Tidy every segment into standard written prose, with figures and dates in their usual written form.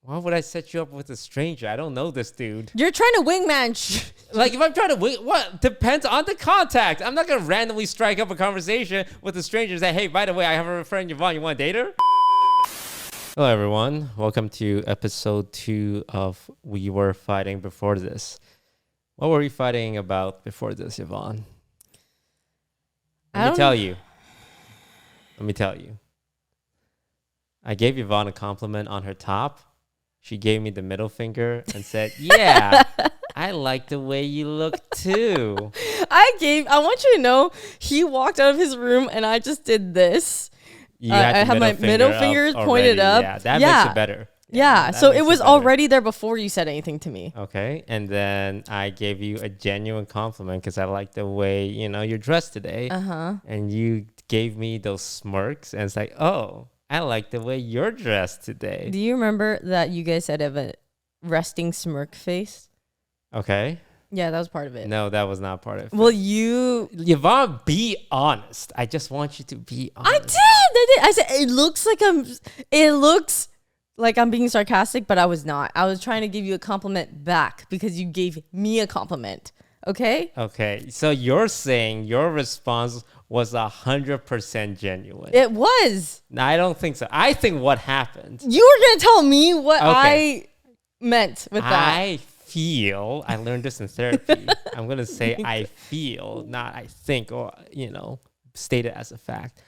Why would I set you up with a stranger? I don't know this dude. You're trying to wingman. Like, if I'm trying to wing, what? Depends on the contact. I'm not going to randomly strike up a conversation with a stranger and say, hey, by the way, I have a friend, Yvonne. You want to date her? Hello, everyone. Welcome to episode 2 of We Were Fighting Before This. What were we fighting about before this, Yvonne? Let me tell you. I gave Yvonne a compliment on her top. She gave me the middle finger and said, yeah, I like the way you look too. I want you to know, he walked out of his room and I just did this. I had my middle finger pointed up. Yeah, that makes it better. Yeah, so it was already there before you said anything to me. Okay, and then I gave you a genuine compliment because I like the way, you're dressed today. And you gave me those smirks and it's like, oh, I like the way you're dressed today. Do you remember that you guys said of a resting smirk face? Okay. Yeah, that was part of it. No, that was not part of it. Well, Yvonne, be honest. I just want you to be honest. I did. I said it looks like I'm being sarcastic, but I was not. I was trying to give you a compliment back because you gave me a compliment. Okay? Okay. So you're saying your response was 100% genuine. It was. No, I don't think so. I think what happened. You were going to tell me what I meant with that. I learned this in therapy. I'm going to say I feel, not I think, or, state it as a fact.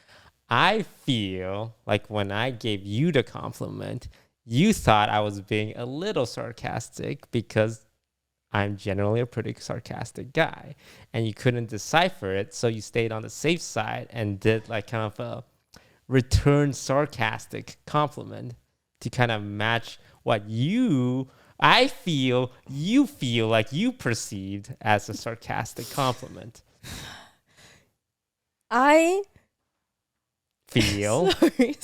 I feel like when I gave you the compliment, you thought I was being a little sarcastic because I'm generally a pretty sarcastic guy, and you couldn't decipher it, so you stayed on the safe side and did like kind of a return sarcastic compliment to kind of match what you feel like you perceived as a sarcastic compliment. I feel. Sorry.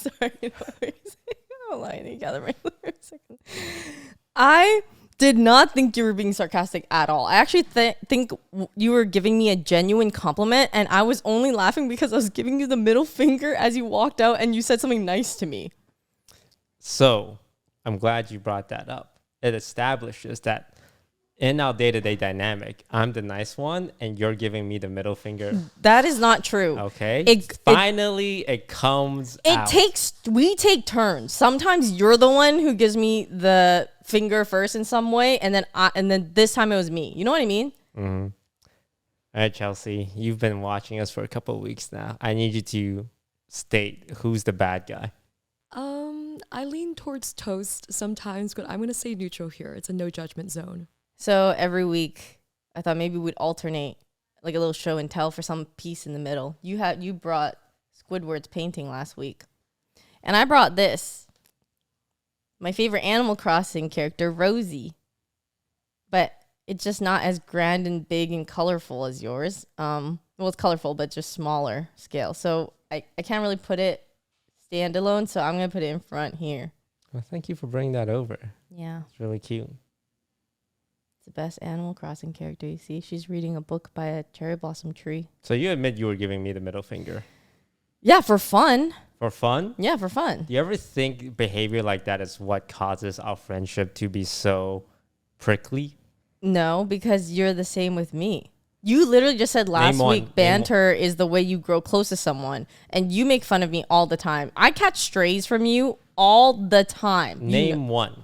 I'm lying together right for a second. I did not think you were being sarcastic at all. I actually think you were giving me a genuine compliment, and I was only laughing because I was giving you the middle finger as you walked out and you said something nice to me. So, I'm glad you brought that up. It establishes that in our day-to-day dynamic, I'm the nice one and you're giving me the middle finger. That is not true. Okay. It comes out. We take turns. Sometimes you're the one who gives me the finger first in some way, and then this time it was me. You know what I mean? Mm-hmm. All right, Chelsea, you've been watching us for a couple of weeks now. I need you to state who's the bad guy. I lean towards Toast sometimes, but I'm going to say neutral here. It's a no judgment zone. So every week, I thought maybe we'd alternate like a little show and tell for some piece in the middle. You brought Squidward's painting last week. And I brought this. My favorite Animal Crossing character, Rosie. But it's just not as grand and big and colorful as yours. Well, it's colorful, but just smaller scale. So I can't really put it standalone, so I'm going to put it in front here. Well, thank you for bringing that over. Yeah. It's really cute. It's the best Animal Crossing character. You see, she's reading a book by a cherry blossom tree. So you admit you were giving me the middle finger? Yeah, for fun. For fun? Yeah, for fun. Do you ever think behavior like that is what causes our friendship to be so prickly? No, because you're the same with me. You literally just said last week banter is the way you grow close to someone, and you make fun of me all the time. I catch strays from you all the time. Name one.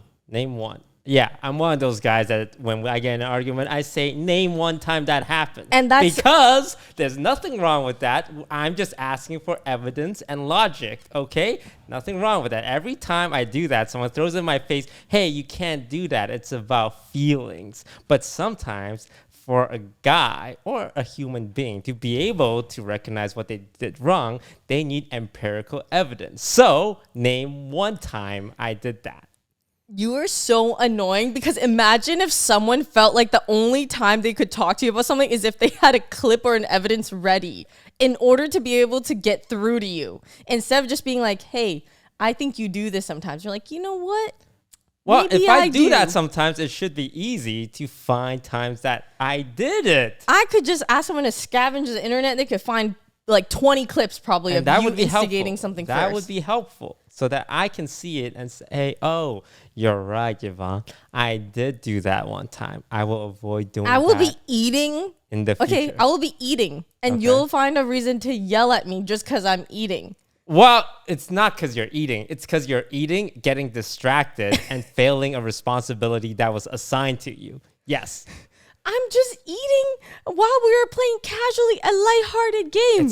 Yeah, I'm one of those guys that when I get in an argument, I say, name one time that happened. And that's because there's nothing wrong with that. I'm just asking for evidence and logic, okay? Nothing wrong with that. Every time I do that, someone throws in my face, hey, you can't do that. It's about feelings. But sometimes for a guy or a human being to be able to recognize what they did wrong, they need empirical evidence. So name one time I did that. You are so annoying because imagine if someone felt like the only time they could talk to you about something is if they had a clip or an evidence ready in order to be able to get through to you. Instead of just being like, hey, I think you do this sometimes. You're like, you know what? Well, maybe if I do that sometimes, it should be easy to find times that I did it. I could just ask someone to scavenge the internet. They could find like 20 clips probably of you instigating something first. That would be helpful. so that I can see it and say, oh, you're right, Yvonne. I did do that one time. I will avoid doing I will that be eating. in the future. Okay, I will be eating, and Okay. you'll find a reason to yell at me just because I'm eating. Well, it's not because you're eating. It's because you're eating, getting distracted, and failing a responsibility that was assigned to you. Yes. I'm just eating while we were playing casually a lighthearted game.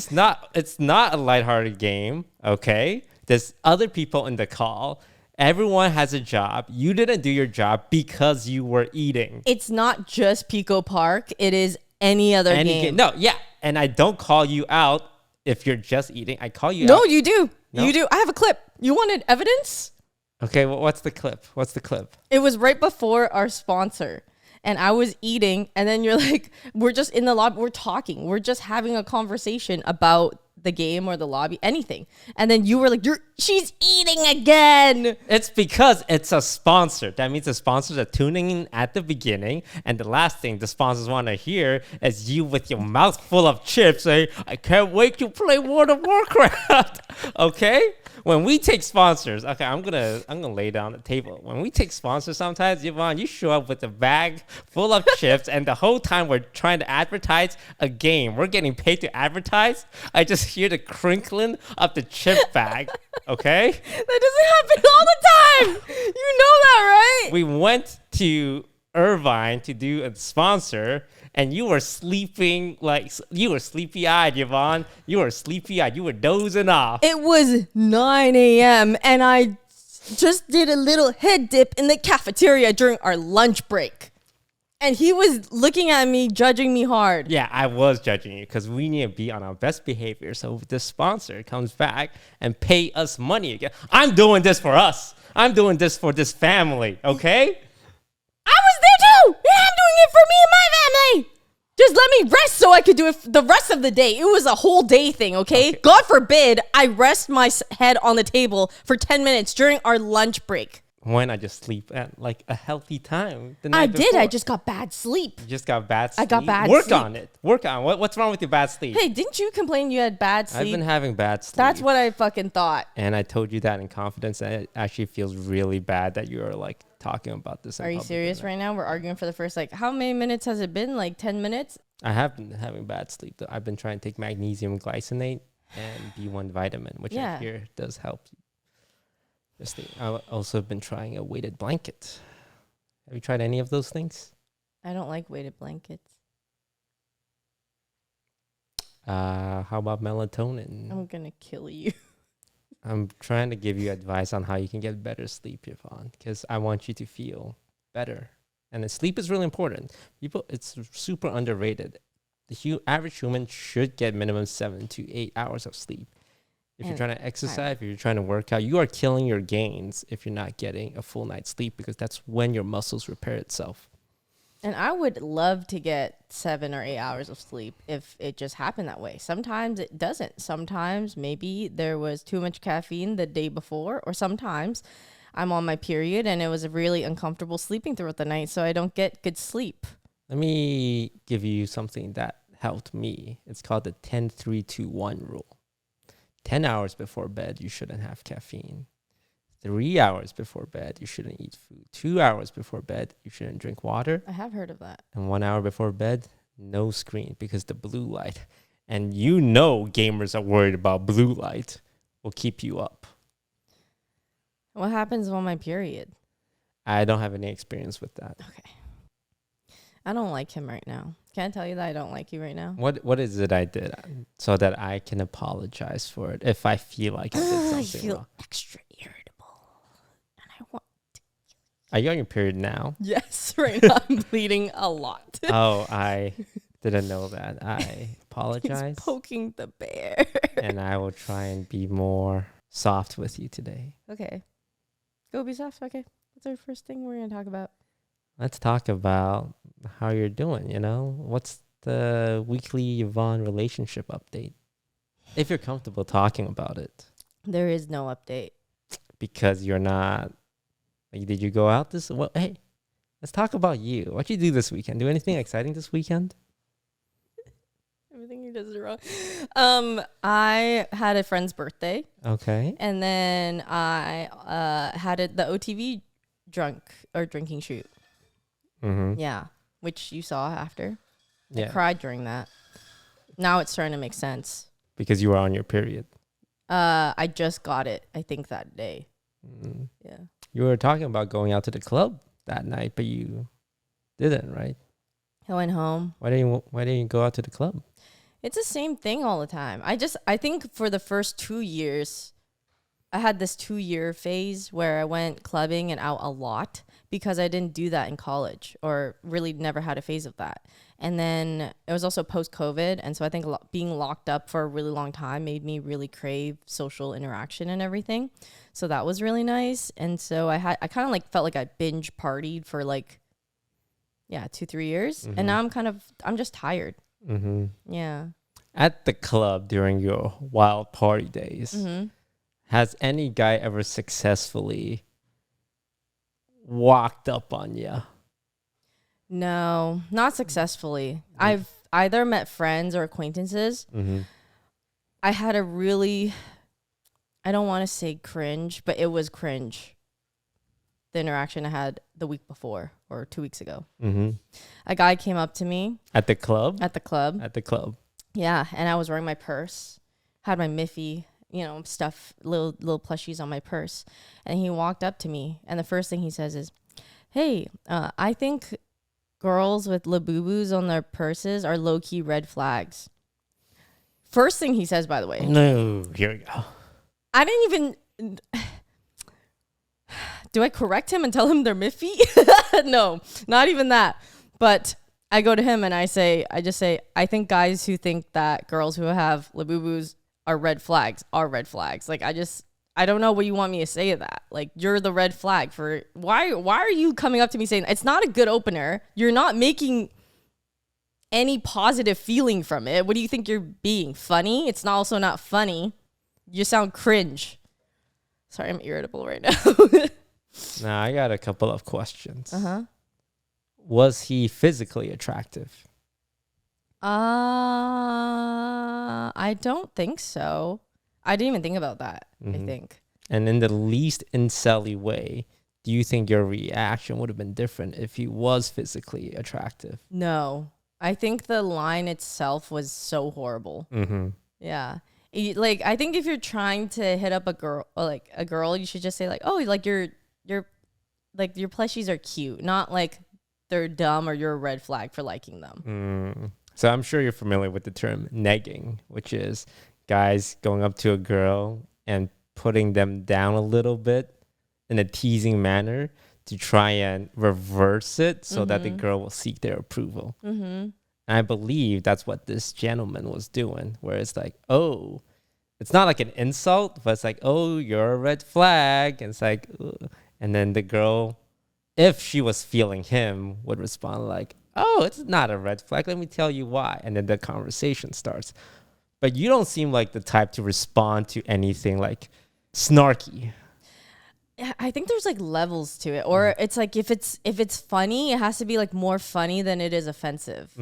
It's not a lighthearted game, okay? There's other people in the call. Everyone has a job. You didn't do your job because you were eating. It's not just Pico Park. It is any other game. No, yeah. And I don't call you out if you're just eating. I call you out. No, you do. No? You do. I have a clip. You wanted evidence? Okay, well, what's the clip? What's the clip? It was right before our sponsor. And I was eating, and then you're like, we're just in the lobby, we're talking, we're just having a conversation about the game or the lobby, anything. And then you were like, she's eating again. It's because it's a sponsor. That means the sponsors are tuning in at the beginning, and the last thing the sponsors want to hear is you with your mouth full of chips saying, I can't wait to play World of Warcraft. Okay? When we take sponsors, okay, I'm gonna lay down the table. When we take sponsors, sometimes, Yvonne, you show up with a bag full of chips, and the whole time we're trying to advertise a game, we're getting paid to advertise. I just hear the crinkling of the chip bag. Okay, That doesn't happen all the time. You know that, right? we went to Irvine to do a sponsor. And you were sleeping, you were sleepy-eyed, Yvonne. You were sleepy-eyed. You were dozing off. It was 9 a.m. and I just did a little head dip in the cafeteria during our lunch break. And he was looking at me, judging me hard. Yeah, I was judging you because we need to be on our best behavior. So if the sponsor comes back and pay us money again, I'm doing this for us. I'm doing this for this family, okay? I was there too, and I'm doing it for me and my family. Just let me rest so I could do it the rest of the day. It was a whole day thing, okay? God forbid I rest my head on the table for 10 minutes during our lunch break. Why not just sleep at like a healthy time? The I night did. before? I just got bad sleep. You just got bad sleep. I got bad Work sleep. on it. Work on it. What's wrong with your bad sleep? Hey, didn't you complain you had bad sleep? I've been having bad sleep. That's what I fucking thought. And I told you that in confidence. And it actually feels really bad that you're like talking about this. Are you serious right now? We're arguing for the first, how many minutes has it been? Like 10 minutes? I have been having bad sleep. Though. I've been trying to take magnesium glycinate and B1 vitamin, which I hear does help you. I've also been trying a weighted blanket. Have you tried any of those things? I don't like weighted blankets. How about melatonin? I'm going to kill you. I'm trying to give you advice on how you can get better sleep, Yvonne, because I want you to feel better. And sleep is really important. It's super underrated. The average human should get minimum 7 to 8 hours of sleep. If you're trying to exercise, if you're trying to work out, you are killing your gains if you're not getting a full night's sleep, because that's when your muscles repair itself. And I would love to get 7 or 8 hours of sleep if it just happened that way. Sometimes it doesn't. Sometimes maybe there was too much caffeine the day before, or sometimes I'm on my period and it was really uncomfortable sleeping throughout the night, so I don't get good sleep. Let me give you something that helped me. It's called the 10-3-2-1 rule. 10 hours before bed, you shouldn't have caffeine. 3 hours before bed, you shouldn't eat food. 2 hours before bed, you shouldn't drink water. I have heard of that. And 1 hour before bed, no screen, because the blue light, and you know gamers are worried about blue light, will keep you up. What happens on my period? I don't have any experience with that. Okay. I don't like him right now. Can I tell you that I don't like you right now? What is it I did so that I can apologize for it if I feel like I did something I feel wrong? extra irritable. And I want Are you on your period now? Yes, right now I'm bleeding a lot. Oh, I didn't know that. I apologize. He's poking the bear. And I will try and be more soft with you today. Okay. Go be soft. Okay. What's our first thing we're going to talk about? Let's talk about how you're doing, What's the weekly Yvonne relationship update? If you're comfortable talking about it. There is no update. Because you're not... did you go out this... Well, hey, let's talk about you. What'd you do this weekend? Do anything exciting this weekend? Everything he does is wrong. I had a friend's birthday. Okay. And then I had the OTV drinking shoot. Mm-hmm. Yeah. Which you saw after. I Yeah. cried during that. Now it's starting to make sense. Because you were on your period. I just got it, I think, that day. Mm. Yeah. You were talking about going out to the club that night, but you didn't, right? I went home. Why didn't you go out to the club? It's the same thing all the time. I think for the first 2 years, I had this 2-year phase where I went clubbing and out a lot because I didn't do that in college or really never had a phase of that. And then it was also post-COVID. And so I think being locked up for a really long time made me really crave social interaction and everything. So that was really nice. And so I kind of like felt like I binge partied for like, 2-3 years. Mm-hmm. And now I'm just tired. Mm-hmm. Yeah. At the club during your wild party days, Mm-hmm. has any guy ever successfully walked up on you? No, not successfully. I've either met friends or acquaintances. Mm-hmm. I had a really, I don't want to say cringe, but it was cringe. The interaction I had the week before or 2 weeks ago. Mm-hmm. A guy came up to me At the club? at the club. At the club. Yeah, and I was wearing my purse, had my Miffy, stuff, little plushies on my purse. And he walked up to me, and the first thing he says is, "Hey, I think girls with Labubus on their purses are low-key red flags." First thing he says, by the way. No, here we go. I didn't even... Do I correct him and tell him they're Miffy? No, not even that. But I go to him and I just say, I think guys who think that girls who have Labubus are red flags. Like, I don't know what you want me to say to that. Like, you're the red flag for... Why are you coming up to me saying... It's not a good opener. You're not making any positive feeling from it. What do you think you're being? Funny? It's also not funny. You sound cringe. Sorry, I'm irritable right now. Now, I got a couple of questions. Uh-huh. Was he physically attractive? I don't think so. I didn't even think about that, I think. And in the least incelly way, do you think your reaction would have been different if he was physically attractive? No. I think the line itself was so horrible. Mm-hmm. Yeah. Like, I think if you're trying to hit up a girl, you should just say like, "Oh, like your plushies are cute," not like they're dumb or you're a red flag for liking them. So I'm sure you're familiar with the term negging, which is guys going up to a girl and putting them down a little bit in a teasing manner to try and reverse it so that the girl will seek their approval. Mm-hmm. And I believe that's what this gentleman was doing, where it's like, oh, it's not like an insult, but it's like, oh, you're a red flag. And it's like, ugh. And then the girl, if she was feeling him, would respond like, oh, it's not a red flag. Let me tell you why. And then the conversation starts. But you don't seem like the type to respond to anything like snarky. I think there's like levels to it, or it's like if it's funny, it has to be like more funny than it is offensive,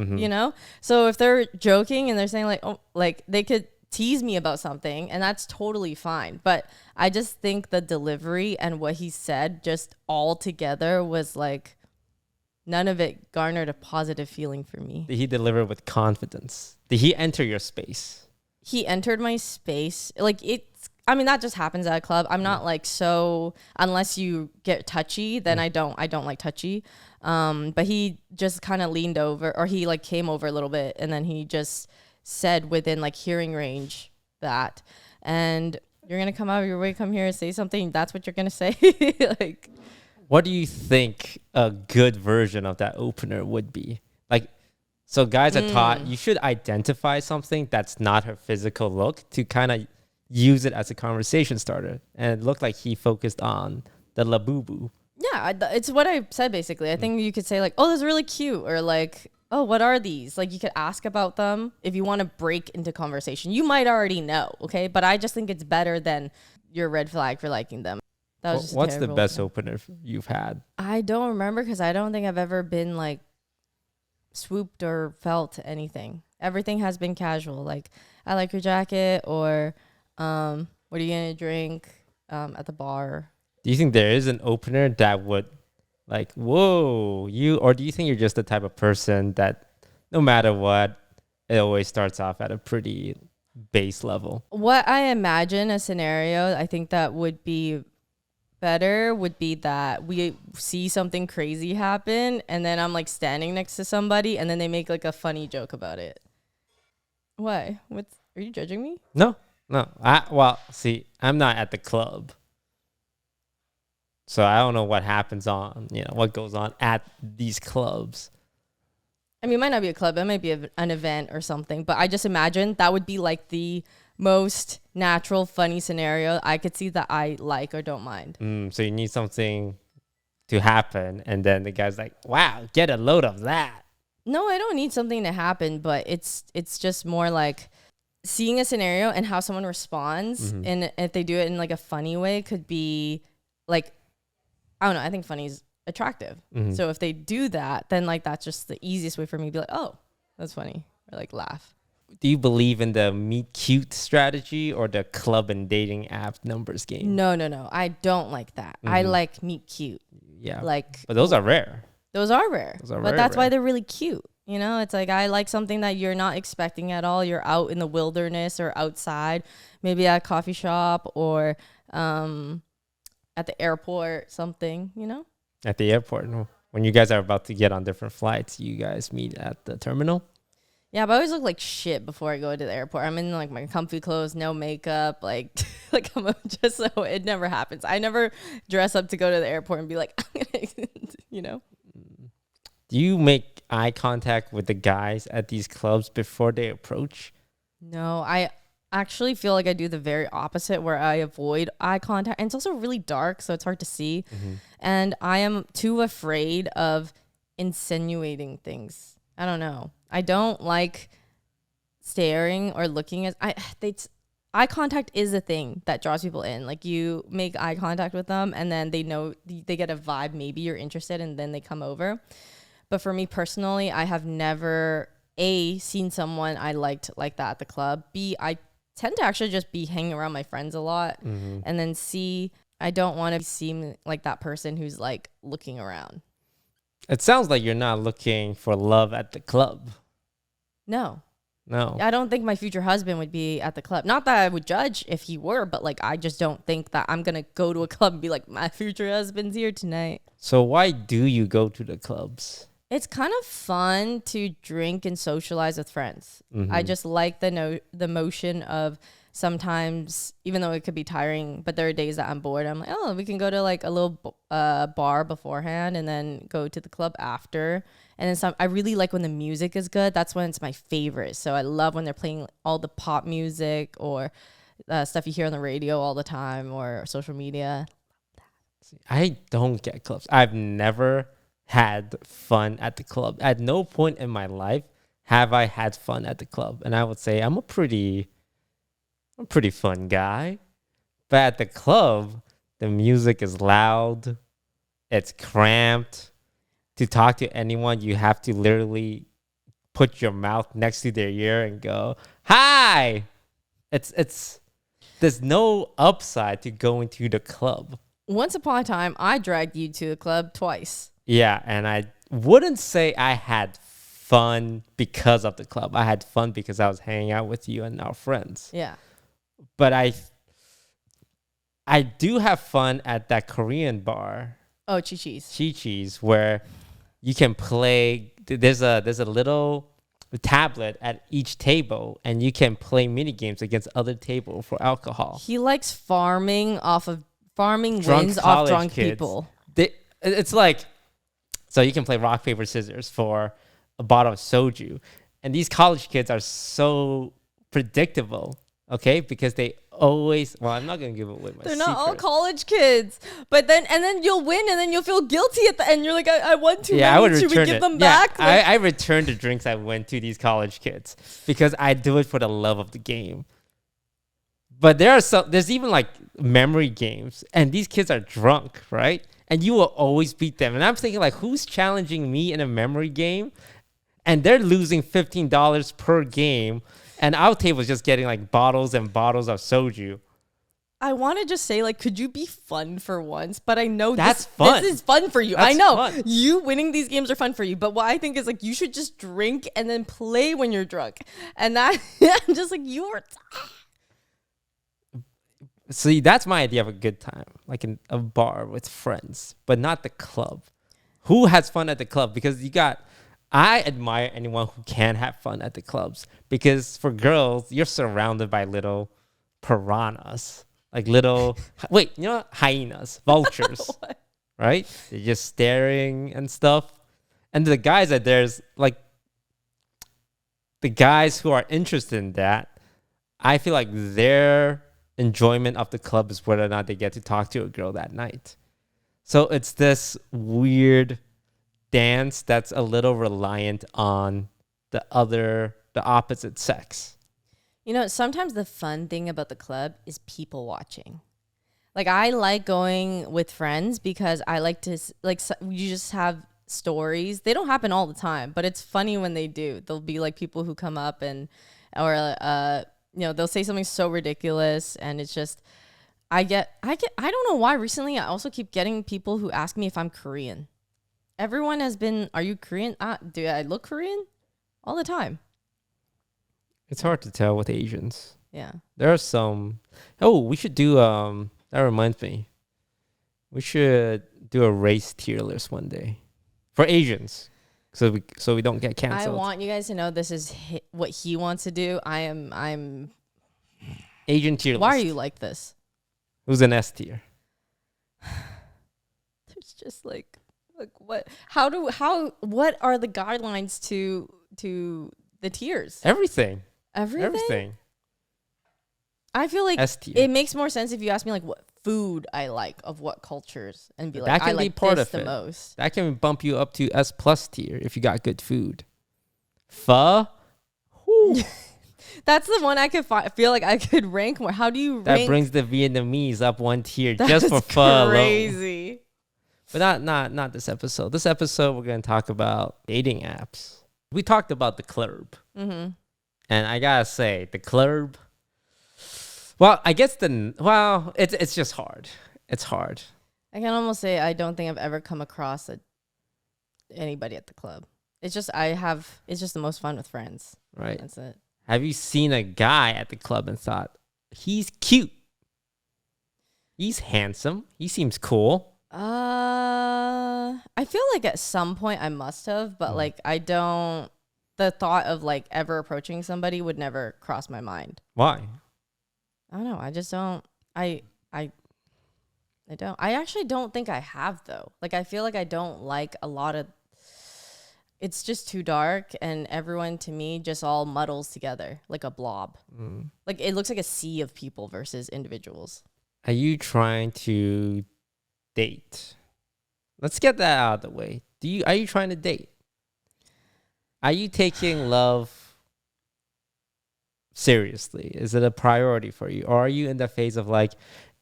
So if they're joking and they're saying like, oh, like they could tease me about something, and that's totally fine. But I just think the delivery and what he said just all together was like, none of it garnered a positive feeling for me. Did he deliver with confidence? Did he enter your space? He entered my space. Like, that just happens at a club. I'm not like, so unless you get touchy, then I don't like touchy. But he just kind of leaned over, or he like came over a little bit, and then he just said within like hearing range that, and you're going to come out of your way, come here and say something. That's what you're going to say. Like, what do you think a good version of that opener would be? Like, so guys are taught you should identify something that's not her physical look to kind of use it as a conversation starter. And it looked like he focused on the labubu. Yeah, it's what I said basically. I think you could say like, oh, this is really cute, or like, oh, what are these? Like, you could ask about them if you want to break into conversation. You might already know, okay? But I just think it's better than your red flag for liking them. That was just What's the best opener you've had? I don't remember because I don't think I've ever been like swooped or felt anything. Everything has been casual. Like, I like your jacket, or what are you gonna drink at the bar? Do you think there is an opener that would like, whoa, you, or do you think you're just the type of person that no matter what, it always starts off at a pretty base level? What I imagine a scenario I think that would be better would be that we see something crazy happen, and then I'm like standing next to somebody, and then they make like a funny joke about it. Why? Are you judging me? No. Well, see, I'm not at the club, so I don't know what happens on, what goes on at these clubs. I mean, it might not be a club. It might be an event or something. But I just imagine that would be like the most natural, funny scenario I could see that I like or don't mind. So you need something to happen, and then the guy's like, wow, get a load of that. No, I don't need something to happen, but it's just more like seeing a scenario and how someone responds. Mm-hmm. And if they do it in like a funny way, could be like, I don't know. I think funny is attractive. Mm-hmm. So if they do that, then like that's just the easiest way for me to be like, oh, that's funny, or like laugh. Do you believe in the meet cute strategy or the club and dating app numbers game? No. I don't like that. I like meet cute. Yeah. Like, but those are rare. Those are rare. But that's why they're really cute. It's like I like something that you're not expecting at all. You're out in the wilderness or outside, maybe at a coffee shop or at the airport, something, At the airport, when you guys are about to get on different flights, you guys meet at the terminal? Yeah, but I always look like shit before I go to the airport. I'm in like my comfy clothes, no makeup, like I'm just so it never happens. I never dress up to go to the airport and be like, I'm gonna, Do you make eye contact with the guys at these clubs before they approach? No, I actually feel like I do the very opposite, where I avoid eye contact. And it's also really dark, so it's hard to see. Mm-hmm. And I am too afraid of insinuating things. I don't know. I don't like staring or looking at eye contact is a thing that draws people in. Like, you make eye contact with them and then they know, they get a vibe, maybe you're interested, and then they come over. But for me personally, I have never seen someone I liked like that at the club. B, I tend to actually just be hanging around my friends a lot. Mm-hmm. And then C, I don't want to seem like that person who's like looking around. It sounds like you're not looking for love at the club. No. I don't think my future husband would be at the club. Not that I would judge if he were, but like I just don't think that I'm going to go to a club and be like, my future husband's here tonight. So why do you go to the clubs? It's kind of fun to drink and socialize with friends. Mm-hmm. I just like the motion of sometimes, even though it could be tiring, but there are days that I'm bored. I'm like, oh, we can go to like a little bar beforehand and then go to the club after. And then I really like when the music is good. That's when it's my favorite. So I love when they're playing all the pop music or stuff you hear on the radio all the time or social media. I don't get clubs. I've never had fun at the club. At no point in my life have I had fun at the club. And I would say I'm a pretty fun guy. But at the club, the music is loud. It's cramped. To talk to anyone, you have to literally put your mouth next to their ear and go, hi. It's there's no upside to going to the club. Once upon a time, I dragged you to the club twice. Yeah, and I wouldn't say I had fun because of the club. I had fun because I was hanging out with you and our friends. Yeah. But I do have fun at that Korean bar. Oh, Chi-Chi's. Chi-Chi's, where you can play. There's a little tablet at each table, and you can play mini games against other tables for alcohol. He likes farming Drunk wins off drunk kids. people. It's like, so you can play rock, paper, scissors for a bottle of soju. And these college kids are so predictable, okay? Because they always, well, I'm not going to give away my They're secret. not all college kids. But then you'll win, and then you'll feel guilty at the end. You're like, I won too many. I would Should we return give it. them back? Like, I return the drinks I went to these college kids because I do it for the love of the game. But there's even like memory games, and these kids are drunk, right? And you will always beat them. And I'm thinking like, who's challenging me in a memory game? and they're losing $15 per game, and our table is just getting like bottles and bottles of soju. I want to just say, like, could you be fun for once? But I know That's fun. This is fun for you. That's I know fun. you winning these games are fun for you. But what I think is, like, you should just drink and then play when you're drunk. And that, I'm just like, you're. See, that's my idea of a good time, like in a bar with friends, but not the club. Who has fun at the club? Because I admire anyone who can have fun at the clubs. Because for girls, you're surrounded by little piranhas. Like little, hyenas, vultures, right? They're just staring and stuff. And the guys that there's like, the guys who are interested in that, I feel like their enjoyment of the club is whether or not they get to talk to a girl that night. So it's this weird dance that's a little reliant on the opposite sex. You know, sometimes the fun thing about the club is people watching. Like, I like going with friends because I like to, like, you just have stories. They don't happen all the time, but it's funny when they do. There'll be like people who come up they'll say something so ridiculous, and it's just, I don't know why recently I also keep getting people who ask me if I'm Korean. Everyone has been, are you Korean? Do I look Korean? All the time. It's hard to tell with Asians. Yeah. There are some. Oh, we should do. That reminds me. We should do a race tier list one day for Asians, so we don't get canceled. I want you guys to know this is what he wants to do. I'm. Asian tier list. Why are you like this? Who's an S tier? There's just like what? What are the guidelines to the tiers? Everything. Everything. I feel like S tier. it makes more sense if you ask me like what food I like of what cultures, and be like, That can I be like part this of the it. most. That can bump you up to S+ tier if you got good food. Pho. Whew. That's the one I could feel like I could rank more. How do you rank? That brings the Vietnamese up one tier That's just for pho alone. crazy. But not this episode. This episode we're going to talk about dating apps. We talked about the club. Mm-hmm. And I gotta say, the club. Well, I guess it's just hard. It's hard. I can almost say I don't think I've ever come across anybody at the club. It's just the most fun with friends. Right. That's it. Have you seen a guy at the club and thought, he's cute, he's handsome, he seems cool? I feel like at some point I must have, but like I don't. The thought of like ever approaching somebody would never cross my mind. Why? I don't know. I just don't. I don't. I actually don't think I have though. Like I feel like I don't like a lot of. It's just too dark, and everyone to me just all muddles together like a blob. Like it looks like a sea of people versus individuals. Are you trying to date? Let's get that out of the way. Are you trying to date? Are you taking love seriously? Is it a priority for you? Or are you in the phase of like,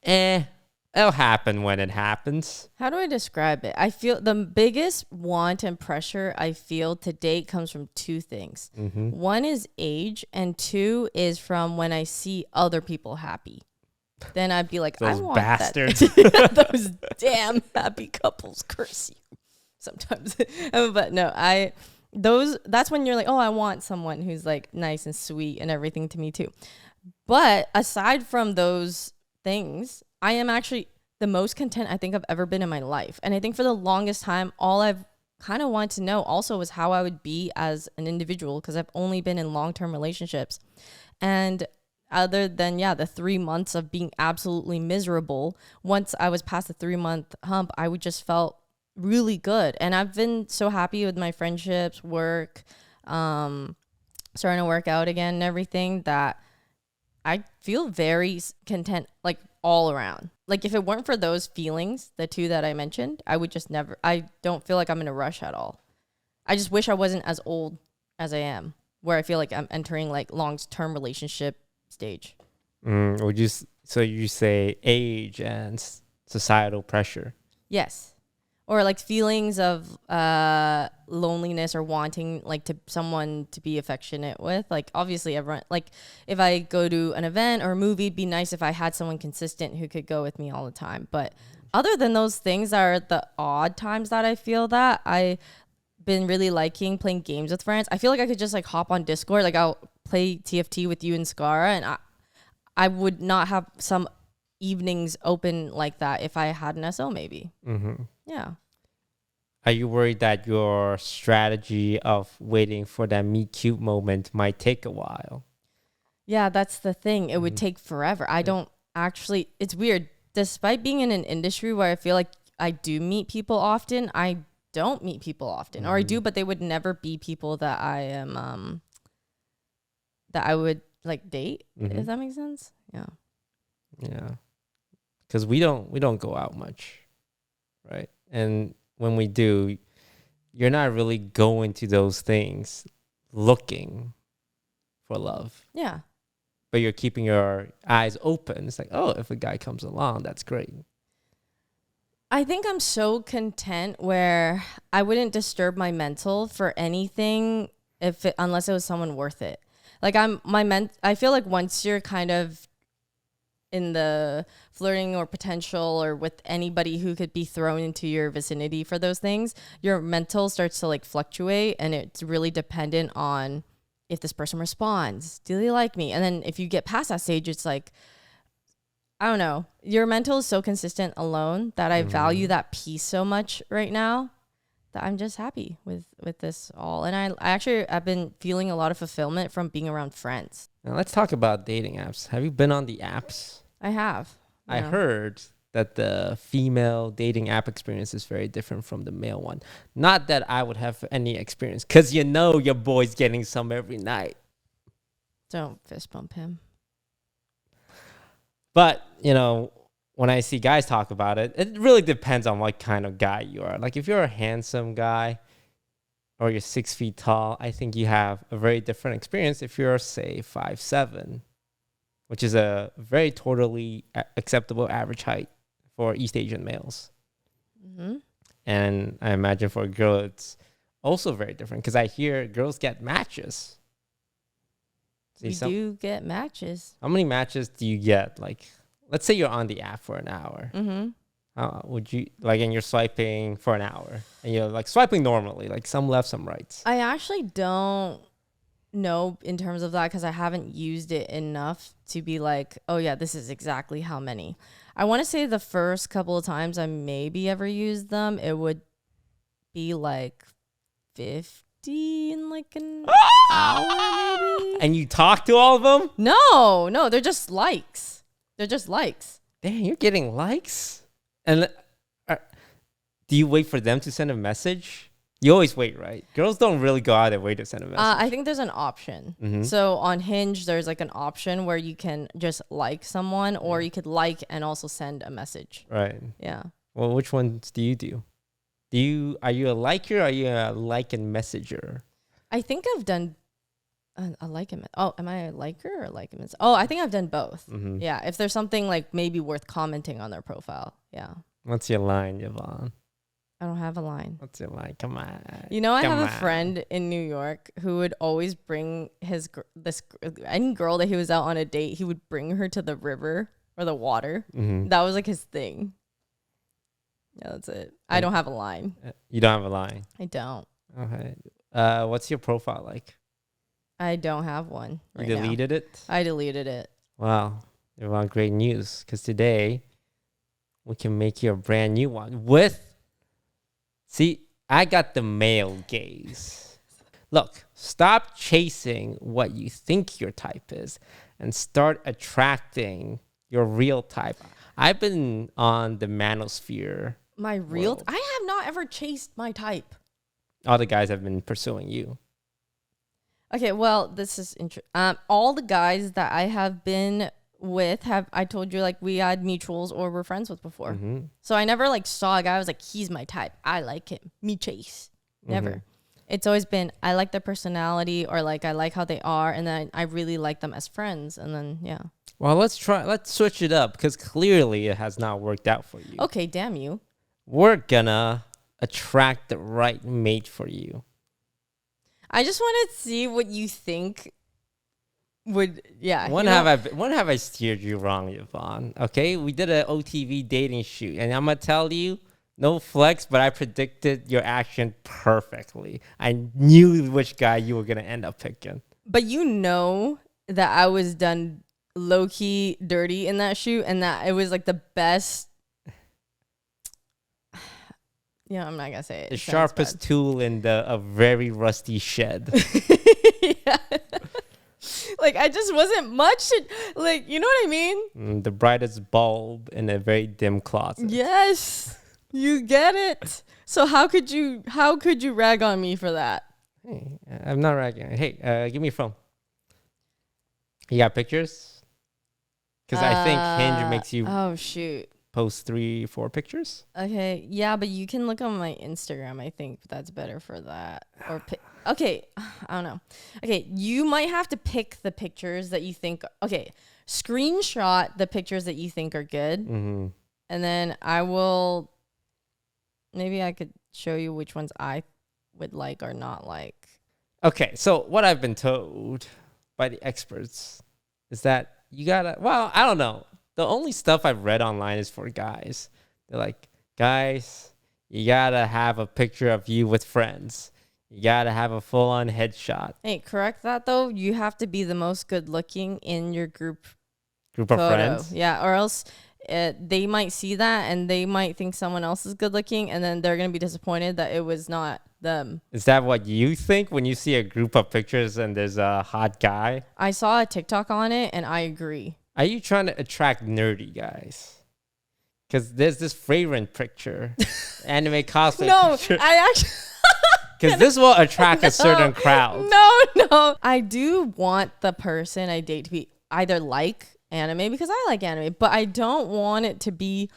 it'll happen when it happens? How do I describe it? I feel the biggest want and pressure I feel to date comes from two things. Mm-hmm. One is age, and two is from when I see other people happy. Then I'd be like, Those I want bastards. that. Those damn happy couples, curse you. Sometimes. But no, that's when you're like, oh, I want someone who's like nice and sweet and everything to me too. But aside from those things, I am actually the most content I think I've ever been in my life. And I think for the longest time, all I've kind of wanted to know also was how I would be as an individual, because I've only been in long-term relationships. And other than, the 3 months of being absolutely miserable, once I was past the 3-month hump, I would just felt really good. And I've been so happy with my friendships, work, starting to work out again and everything, that I feel very content, like all around. Like if it weren't for those feelings, the two that I mentioned, I would just never, I don't feel like I'm in a rush at all. I just wish I wasn't as old as I am, where I feel like I'm entering like long-term relationship stage. So you say age and societal pressure? Yes. Or like feelings of loneliness or wanting like to someone to be affectionate with. Like obviously everyone, like if I go to an event or a movie, it'd be nice if I had someone consistent who could go with me all the time. But other than those things are the odd times that I feel that I've been really liking playing games with friends. I feel like I could just like hop on Discord. Like I'll play TFT with you and Scara, and I would not have some evenings open like that if I had an SO maybe. Mm-hmm. Yeah. Are you worried that your strategy of waiting for that meet cute moment might take a while? Yeah, that's the thing. It would take forever. I don't actually, it's weird. Despite being in an industry where I feel like I do meet people often, I don't meet people often. Or I do, but they would never be people that I am, that I would like date. If that makes sense. Yeah. Yeah. Because we don't go out much, right? And when we do, you're not really going to those things looking for love. Yeah. But you're keeping your eyes open. It's like, oh, if a guy comes along, that's great. I think I'm so content where I wouldn't disturb my mental for anything unless it was someone worth it. Like I feel like once you're kind of in the flirting or potential or with anybody who could be thrown into your vicinity for those things, your mental starts to like fluctuate, and it's really dependent on if this person responds. Do they like me? And then if you get past that stage, it's like, I don't know. Your mental is so consistent alone that I value that piece so much right now that I'm just happy with this all. And I've been feeling a lot of fulfillment from being around friends. Now let's talk about dating apps. Have you been on the apps? I have. I heard that the female dating app experience is very different from the male one. Not that I would have any experience, because you know your boy's getting some every night. Don't fist bump him. But, you know, when I see guys talk about it, it really depends on what kind of guy you are. Like if you're a handsome guy or you're 6 feet tall, I think you have a very different experience if you're, say, 5'7", which is a very totally acceptable average height for East Asian males. Mm-hmm. And I imagine for a girl, it's also very different, because I hear girls get matches. We do get matches. How many matches do you get? Like, let's say you're on the app for an hour. Mm-hmm. Would you, like, and you're swiping for an hour, and you're like swiping normally, like some left, some rights? I actually don't know in terms of that, because I haven't used it enough to be like, oh yeah, this is exactly how many. I want to say the first couple of times I maybe ever used them, it would be like 50 in like an hour maybe. And you talk to all of them? No, they're just likes. Damn, you're getting likes? And do you wait for them to send a message? You always wait, right? Girls don't really go out of their way to send a message. I think there's an option. Mm-hmm. So on Hinge, there's like an option where you can just like someone, or you could like and also send a message. Right. Yeah. Well, which ones do you do? Are you a liker, or are you a like and messenger? I think I've done a like and am I a liker or a like and messenger? Oh, I think I've done both. Mm-hmm. Yeah. If there's something like maybe worth commenting on their profile. Yeah. What's your line, Yvonne? I don't have a line. What's your line? Come on. You know, I have a friend in New York who would always bring any girl that he was out on a date, he would bring her to the river or the water. Mm-hmm. That was like his thing. Yeah, that's it. I don't have a line. You don't have a line? I don't. Okay. What's your profile like? I don't have one right You deleted it? I deleted it. Wow. Yvonne, great news. Because today, we can make you a brand new one with... See, I got the male gaze. Look, stop chasing what you think your type is and start attracting your real type. I've been on the manosphere. My real... world. I have not ever chased my type. All the guys have been pursuing you. Okay, well, this is interesting. All the guys that I have been with I told you, like, we had mutuals or were friends with before. Mm-hmm. So I never like saw a guy I was like, he's my type, I like him, me chase. Never. Mm-hmm. It's always been I like their personality, or like I like how they are, and then I really like them as friends, and then yeah. Well, let's switch it up, because clearly it has not worked out for you. Okay, damn you. We're gonna attract the right mate for you? I just want to see what you think would. Yeah. When have I steered you wrong, Yvonne? Okay, we did an OTV dating shoot, and I'm gonna tell you, no flex, but I predicted your action perfectly. I knew which guy you were gonna end up picking. But you know that I was done low key dirty in that shoot, and that it was like the best. Yeah, I'm not gonna say it. The sharpest tool in a very rusty shed. Yeah. Like, I just wasn't much. Like, you know what I mean? The brightest bulb in a very dim closet. Yes, you get it. So how could you rag on me for that? Hey, I'm not ragging. Hey, give me your phone. You got pictures? Because I think Hinge makes you Oh shoot. post 3-4 pictures. Okay, yeah, but you can look on my Instagram. I think that's better for that. Or okay, I don't know. Okay, you might have to pick the pictures that you think. Okay, screenshot the pictures that you think are good, Mm-hmm. and then I will. Maybe I could show you which ones I would like or not like. Okay, so what I've been told by the experts is that you gotta. Well, I don't know. The only stuff I've read online is for guys. They're like, guys, you gotta have a picture of you with friends. You gotta have a full-on headshot. Hey, correct that though. You have to be the most good-looking in your group Group photo. of friends. Yeah, or else they might see that and they might think someone else is good-looking, and then they're gonna be disappointed that it was not them. Is that what you think when you see a group of pictures and there's a hot guy? I saw a TikTok on it, and I agree. Are you trying to attract nerdy guys? Because there's this fragrant picture, anime cosplay No, picture. I actually. Because this will attract a certain crowd. No. I do want the person I date to be either like anime, because I like anime, but I don't want it to be.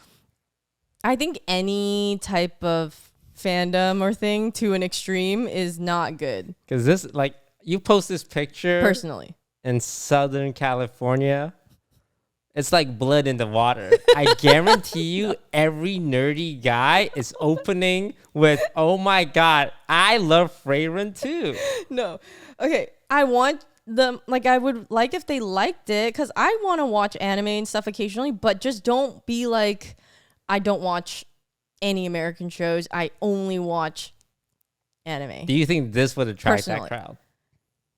I think any type of fandom or thing to an extreme is not good. Because this, like, you post this picture Personally. in Southern California. It's like blood in the water. I guarantee you every nerdy guy is opening with, oh my God, I love Fragrant too. No. Okay. I want them, like, I would like if they liked it, because I want to watch anime and stuff occasionally, but just don't be like, I don't watch any American shows. I only watch anime. Do you think this would attract Personally. that crowd?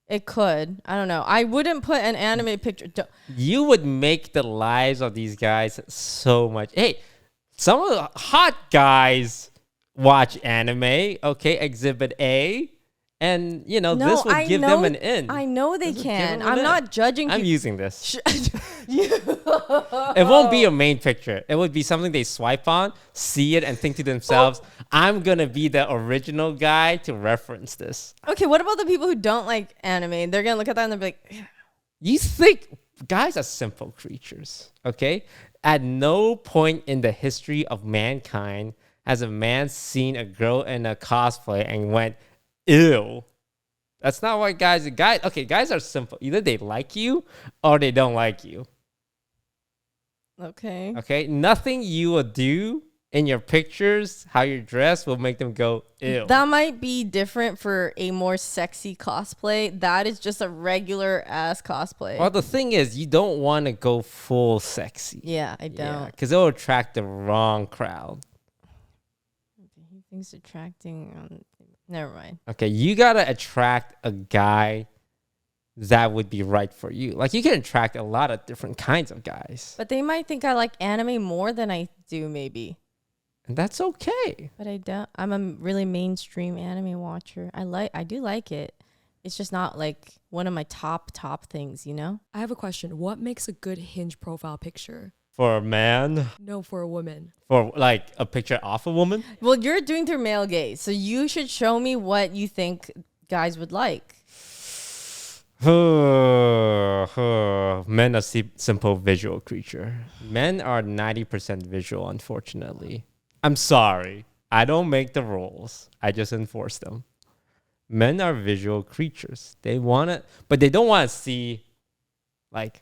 It could. I don't know. I wouldn't put an anime picture. You would make the lives of these guys so much. Hey, some of the hot guys watch anime, okay, Exhibit A. And, you know, this would give them an in. I know they This would give can. them an I'm in. not judging I'm people. using this. It won't be a main picture. It would be something they swipe on, see it, and think to themselves, I'm going to be the original guy to reference this. Okay, what about the people who don't like anime? They're going to look at that and they'll be like, You think guys are simple creatures, okay? At no point in the history of mankind has a man seen a girl in a cosplay and went, ew. That's not what guys are simple. Either they like you or they don't like you. okay. Okay? Nothing you will do in your pictures, how you're dressed, will make them go, ew. That might be different for a more sexy cosplay. That is just a regular ass cosplay. Well, the thing is, you don't want to go full sexy. Yeah, I don't. Because it'll attract the wrong crowd. He thinks attracting. Never mind. Okay, you gotta attract a guy that would be right for you. Like, you can attract a lot of different kinds of guys. But they might think I like anime more than I do, maybe. And that's okay. But I don't. I'm a really mainstream anime watcher. I do like it. It's just not like one of my top things, you know? I have a question. What makes a good Hinge profile picture? For a man, No, for a woman. for like a picture of a woman. Well, you're doing through male gaze, so you should show me what you think guys would like. Men are simple visual creature. Men are 90% visual, unfortunately. I'm sorry. I don't make the rules. I just enforce them. Men are visual creatures. They want it, but they don't want to see like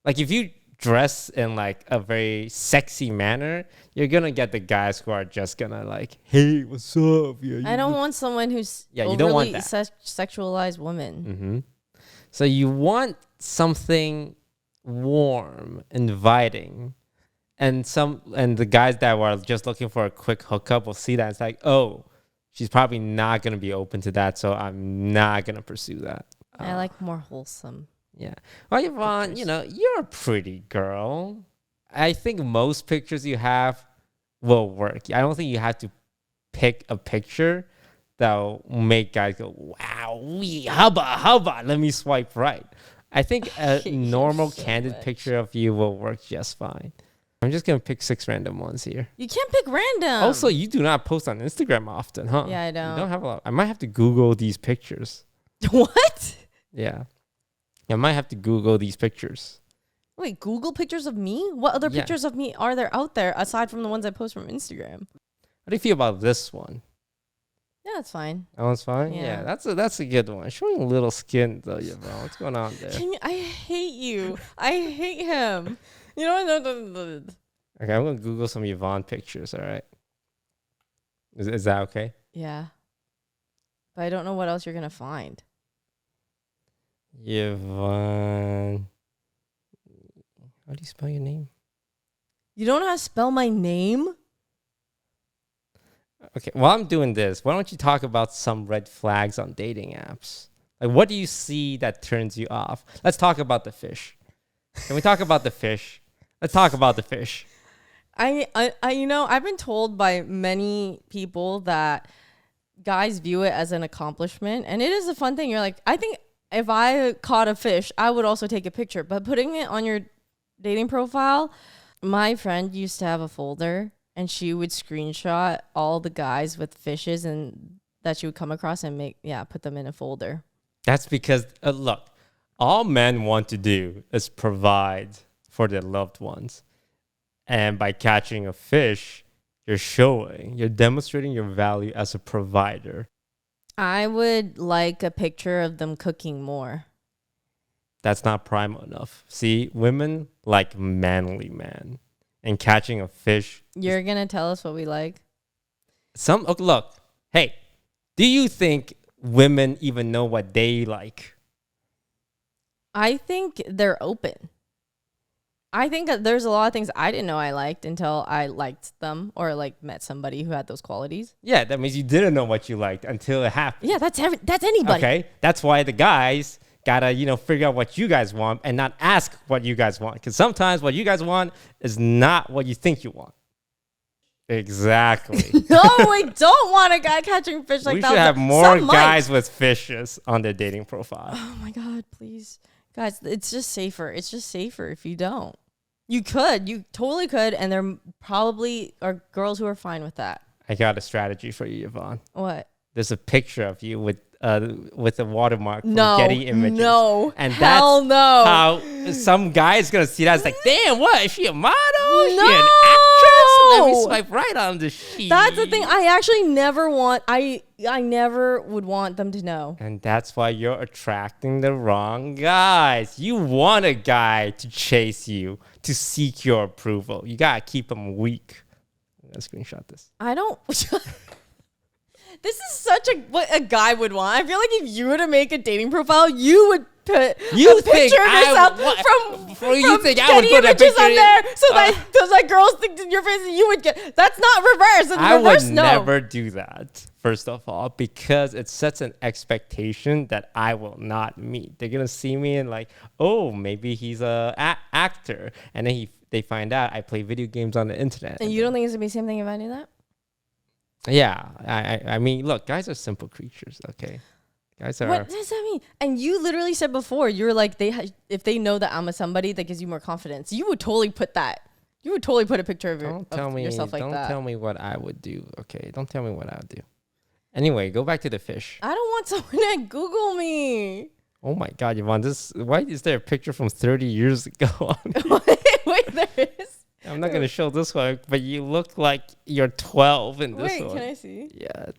if you dress in like a very sexy manner, you're gonna get the guys who are just gonna like, hey, what's up? Yeah, I don't want someone who's you don't want overly that. sexualized woman. Mm-hmm. So you want something warm, inviting, and the guys that were just looking for a quick hookup will see that. It's like, oh, she's probably not gonna be open to that, so I'm not gonna pursue that. I like more wholesome. Yeah. Well, Yvonne, you're a pretty girl. I think most pictures you have will work. I don't think you have to pick a picture that'll make guys go, wow, hubba, let me swipe right. I think a normal candid picture of you will work just fine. I'm just going to pick 6 random ones here. You can't pick random. Also, you do not post on Instagram often, huh? Yeah, I don't. You don't have a lot. I might have to Google these pictures. What? Yeah. I might have to Google these pictures. Wait, Google pictures of me? What other Yeah. pictures of me are there out there aside from the ones I post from Instagram? How do you feel about this one? Yeah, that's fine. That one's fine? Yeah. Yeah, that's a good one. Showing a little skin, though, Yvonne. What's going on there? I hate you. I hate him. You know what? Okay, I'm going to Google some Yvonne pictures, all right? Is that okay? Yeah. But I don't know what else you're going to find. Yvonne. How do you spell your name? You don't know how to spell my name? Okay, while I'm doing this, why don't you talk about some red flags on dating apps? Like, what do you see that turns you off? Let's talk about the fish. Can we talk about the fish? Let's talk about the fish. I've been told by many people that guys view it as an accomplishment, and it is a fun thing. You're like, I think if I caught a fish, I would also take a picture. But putting it on your dating profile, my friend used to have a folder, and she would screenshot all the guys with fishes and that she would come across and put them in a folder. That's because, look, all men want to do is provide for their loved ones. And by catching a fish, you're demonstrating your value as a provider. I would like a picture of them cooking more. That's not primal enough. See, women like manly men. And catching a fish. You're going to tell us what we like? Look, hey, do you think women even know what they like? I think they're open. I think that there's a lot of things I didn't know I liked until I liked them or like met somebody who had those qualities. Yeah, that means you didn't know what you liked until it happened. Yeah, that's anybody. Okay, that's why the guys gotta, figure out what you guys want and not ask what you guys want. Because sometimes what you guys want is not what you think you want. Exactly. No, we don't want a guy catching fish like we that. should have more guys with fishes on their dating profile. Oh my God, please. Guys, it's just safer. It's just safer if you don't. You totally could. And there probably are girls who are fine with that. I got a strategy for you, Yvonne. What? There's a picture of you with a watermark from Getty Images. No, and hell that's no. how some guy's gonna see that. It's like, damn, what? Is she a model? Is No. she an actress? Let me swipe right on the sheet. That's the thing. I actually never want. I never would want them to know. And that's why you're attracting the wrong guys. You want a guy to chase you, to seek your approval. You gotta keep him weak. I'm gonna screenshot this. I don't. This is such what a guy would want. I feel like if you were to make a dating profile, you would put a picture of yourself from you think I Getty would put a Images picture on there, so that girls think that your face. You would get. That's not reverse. I reverse, would no. never do that. First of all, because it sets an expectation that I will not meet. They're gonna see me and like, oh, maybe he's a actor, and then they find out I play video games on the internet. And you don't think it's gonna be the same thing if I do that? Yeah, I mean, look, guys are simple creatures. Okay, guys are. What does that mean? And you literally said before, you were like, if they know that I'm a somebody, that gives you more confidence. You would totally put that. You would totally put a picture of yourself like that. Don't tell me what I would do. Okay, don't tell me what I would do. Anyway, go back to the fish. I don't want someone to Google me. Oh my God, Yvonne, why is there a picture from 30 years ago? Wait, there is. I'm not going to show this one, but you look like you're 12 in this one. Wait, can I see? Yeah.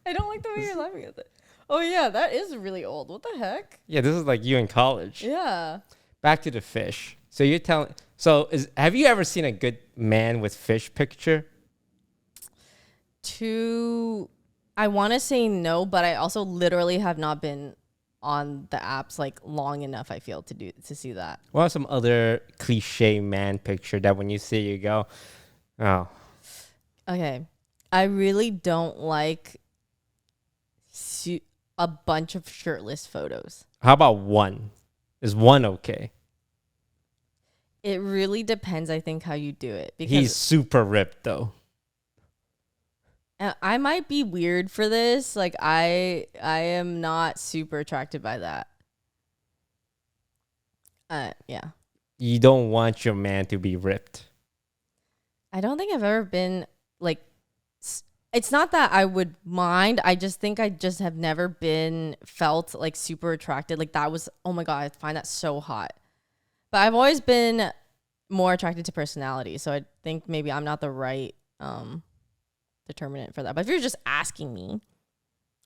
I don't like the way you're laughing at it. Oh, yeah, that is really old. What the heck? Yeah, this is like you in college. Yeah. Back to the fish. So you're telling. So have you ever seen a good man with fish picture? I want to say no, but I also literally have not been on the apps like long enough, I feel, to see that. What are some other cliche man picture that when you see you go, oh, Okay. I really don't like a bunch of shirtless photos. how about one? Is one okay? It really depends, I think, how you do it. Because He's super ripped though. I might be weird for this. Like I am not super attracted by that. Yeah. You don't want your man to be ripped. I don't think I've ever been like it's not that I would mind. I just think I just have never been felt like super attracted. Like that was, oh my God, I find that so hot. But I've always been more attracted to personality. So I think maybe I'm not the right determinant for that. But if you're just asking me,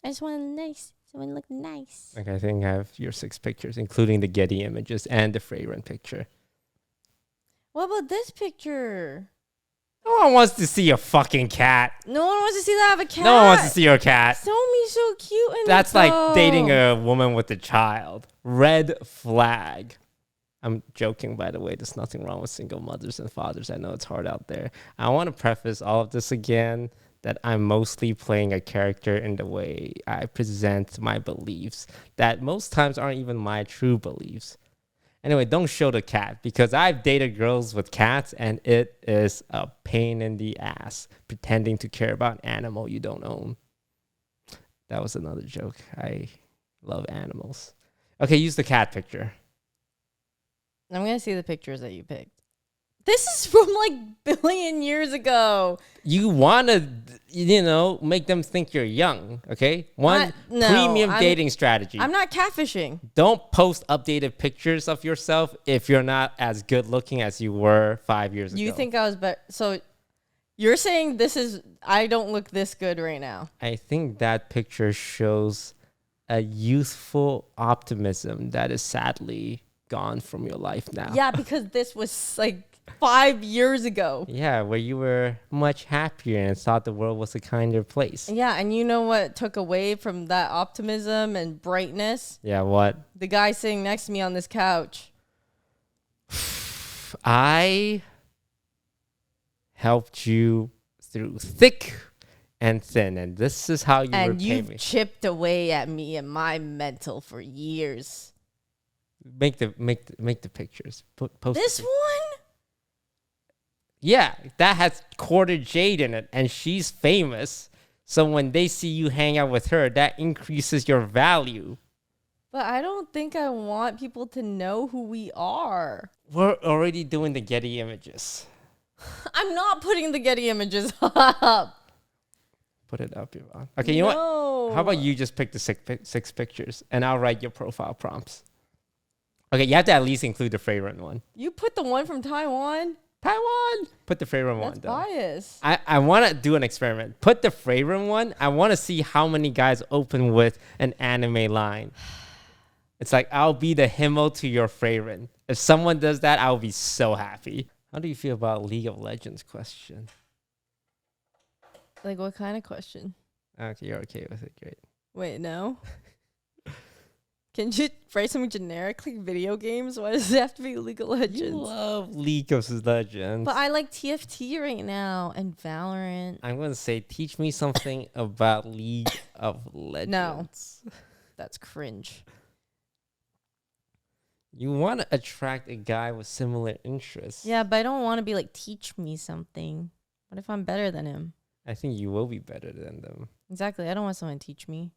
I just want to look nice. Okay, I think I have your 6 pictures, including the Getty images and the fragrant picture. What about this picture? No one wants to see a fucking cat. No one wants to see that I have a cat. No one wants to see your cat. Somi's so cute in That's it, like though. dating a woman with a child. Red flag. I'm joking, by the way. There's nothing wrong with single mothers and fathers. I know it's hard out there. I want to preface all of this again that I'm mostly playing a character in the way I present my beliefs that most times aren't even my true beliefs. Anyway, don't show the cat because I've dated girls with cats and it is a pain in the ass pretending to care about an animal you don't own. That was another joke. I love animals. Okay, use the cat picture. I'm going to see the pictures that you picked. This is from like billion years ago. You want to, make them think you're young, okay? No, Premium dating strategy. I'm not catfishing. Don't post updated pictures of yourself if you're not as good looking as you were 5 years ago. You think I was better? So you're saying I don't look this good right now. I think that picture shows a youthful optimism that is sadly gone from your life now. Yeah, because this was like 5 years ago. Yeah, where you were much happier and thought the world was a kinder place. Yeah, and you know what took away from that optimism and brightness? Yeah, what? The guy sitting next to me on this couch. I helped you through thick and thin, and this is how you repay And you've me. chipped away at me and my mental for years. Make the pictures. Post This it. one? Yeah, that has Quarter Jade in it, and she's famous. So when they see you hang out with her, that increases your value. But I don't think I want people to know who we are. We're already doing the Getty images. I'm not putting the Getty images up. Put it up, Yvonne. Okay, you know what? How about you just pick the 6 pictures, and I'll write your profile prompts. Okay, you have to at least include the fragrant one. You put the one from Taiwan? Taiwan! Put the fragrant one, That's though. biased. I want to do an experiment. Put the fragrant one. I want to see how many guys open with an anime line. It's like, I'll be the Himmel to your fragrant. If someone does that, I'll be so happy. How do you feel about League of Legends question? Like, what kind of question? Okay, you're okay with it. Great. Wait, no? Can you write something generic like video games? Why does it have to be League of Legends? You love League of Legends. But I like TFT right now and Valorant. I'm going to say, teach me something about League of Legends. No. That's cringe. You want to attract a guy with similar interests. Yeah, but I don't want to be like, teach me something. What if I'm better than him? I think you will be better than them. Exactly. I don't want someone to teach me.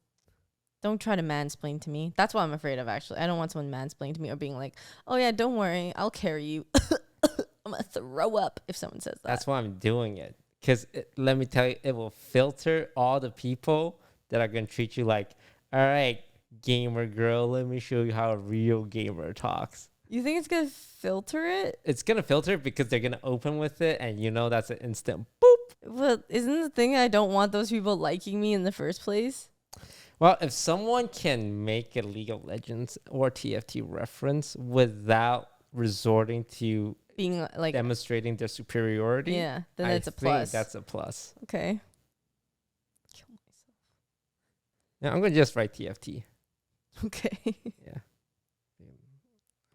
Don't try to mansplain to me. That's what I'm afraid of, actually. I don't want someone mansplaining to me or being like, oh, yeah, don't worry. I'll carry you. I'm going to throw up if someone says that. That's why I'm doing it. Because let me tell you, it will filter all the people that are going to treat you like, all right, gamer girl, let me show you how a real gamer talks. You think it's going to filter it? It's going to filter it because they're going to open with it. And that's an instant boop. Well, isn't the thing I don't want those people liking me in the first place? Well, if someone can make a League of Legends or TFT reference without resorting to Being like, demonstrating their superiority, yeah, then I it's a think plus. that's a plus. Okay. Kill myself. Yeah, I'm gonna just write TFT. Okay. Yeah.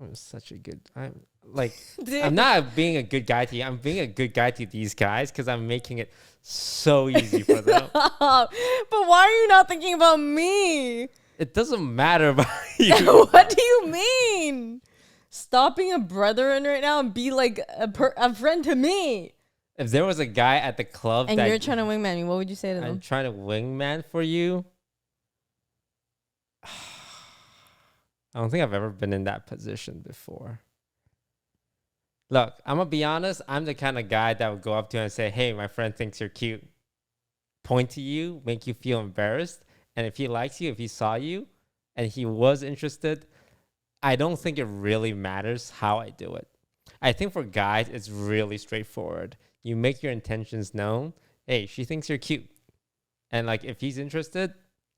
I'm such a good. I'm like. Dude. I'm not being a good guy to you. I'm being a good guy to these guys because I'm making it so easy for them. But why are you not thinking about me? It doesn't matter about you. What do you mean? Stop being a brethren right now and be like a friend to me. If there was a guy at the club And that you're trying to wingman me, what would you say to I'm them? trying to wingman for you, I don't think I've ever been in that position before. Look, I'm gonna be honest. I'm the kind of guy that would go up to you and say, "Hey, my friend thinks you're cute." Point to you, make you feel embarrassed, and if he likes you, if he saw you, and he was interested, I don't think it really matters how I do it. I think for guys, it's really straightforward. You make your intentions known. Hey, she thinks you're cute, and like if he's interested,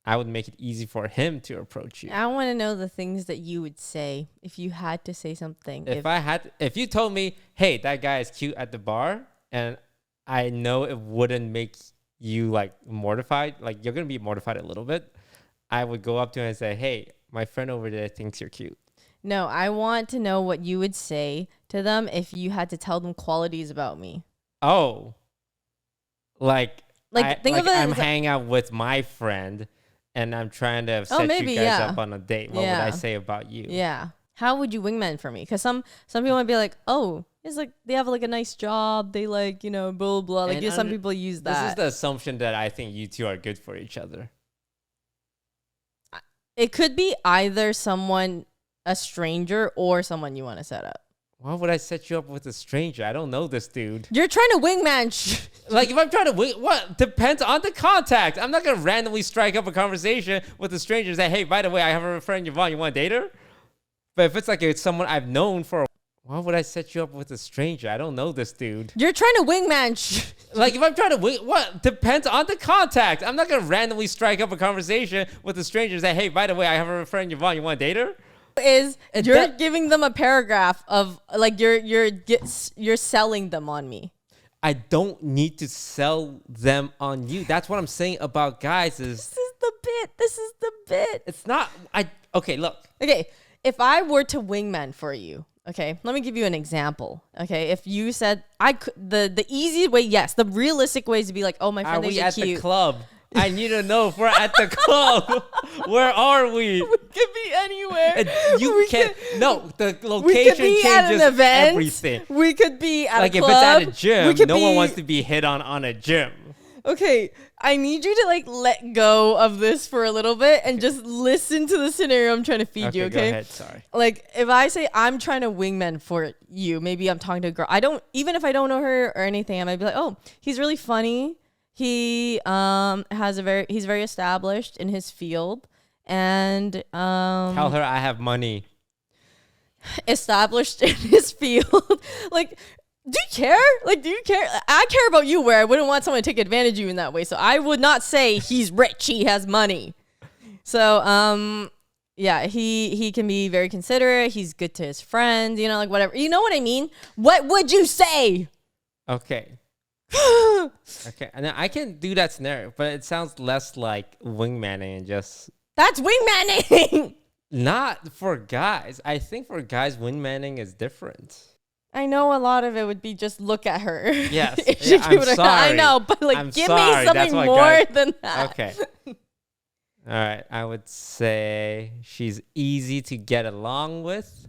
I would make it easy for him to approach you. I want to know the things that you would say if you had to say something. If you told me, hey, that guy is cute at the bar, and I know it wouldn't make you like mortified, like you're gonna be mortified a little bit, I would go up to him and say, hey, my friend over there thinks you're cute. No, I want to know what you would say to them if you had to tell them qualities about me. Oh, Think of it I'm as hanging out with my friend, and I'm trying to set maybe, you guys yeah. up on a date. What would I say about you? Yeah. How would you wingman for me? Because some people might be like, oh, it's like they have like a nice job. They like, blah, blah, blah. Like And some people use that. This is the assumption that I think you two are good for each other. It could be either someone, a stranger, or someone you want to set up. Why would I set you up with a stranger? I don't know this dude. You're trying to wingman. Like, if I'm trying to wing, what? Depends on the contact. I'm not going to randomly strike up a conversation with a stranger and say, hey, by the way, I have a friend, Yvonne, you want to date her? But if it's someone I've known for, why would I set you up with a stranger? I don't know this dude. You're trying to wingman. Like, if I'm trying to wing, what? Depends on the contact. I'm not going to randomly strike up a conversation with a stranger and say, hey, by the way, I have a friend, Yvonne, you want to date her? You're giving them a paragraph of like you're selling them on me. I don't need to sell them on you. That's what I'm saying about guys is This is the bit. it's not okay, look. Okay, if I were to wingman for you, okay, let me give you an example. Okay, if you said I could, the easy way, yes, the realistic way is to be like, oh, my friend Are thinks we you're at cute. the club? I need to know if we're at the club. Where are we? We could be anywhere. You can't. No, the We could location be at changes an event. everything. We could be at Like a if club. it's at a gym, no one wants to be hit on a gym. Okay, I need you to like let go of this for a little bit and just listen to the scenario I'm trying to feed you, okay? Go ahead, sorry. Like if I say I'm trying to wingman for you, maybe I'm talking to a girl. Even if I don't know her or anything, I might be like, oh, he's really funny. He he's very established in his field and Tell her I have money. established in his field. Like, do you care? Like, do you care? I care about you where I wouldn't want someone to take advantage of you in that way. So I would not say he's rich, he has money. So yeah, he can be very considerate. He's good to his friends, like whatever. You know what I mean? What would you say? Okay. Okay, and I can do that scenario, but it sounds less like wingmanning and just... That's wingmanning! Not for guys. I think for guys, wingmanning is different. I know a lot of it would be just look at her. Yes. If she I'm gave it a- sorry. I know, but like I'm give sorry. me That's something what more guys- than that. Okay. All right. I would say she's easy to get along with.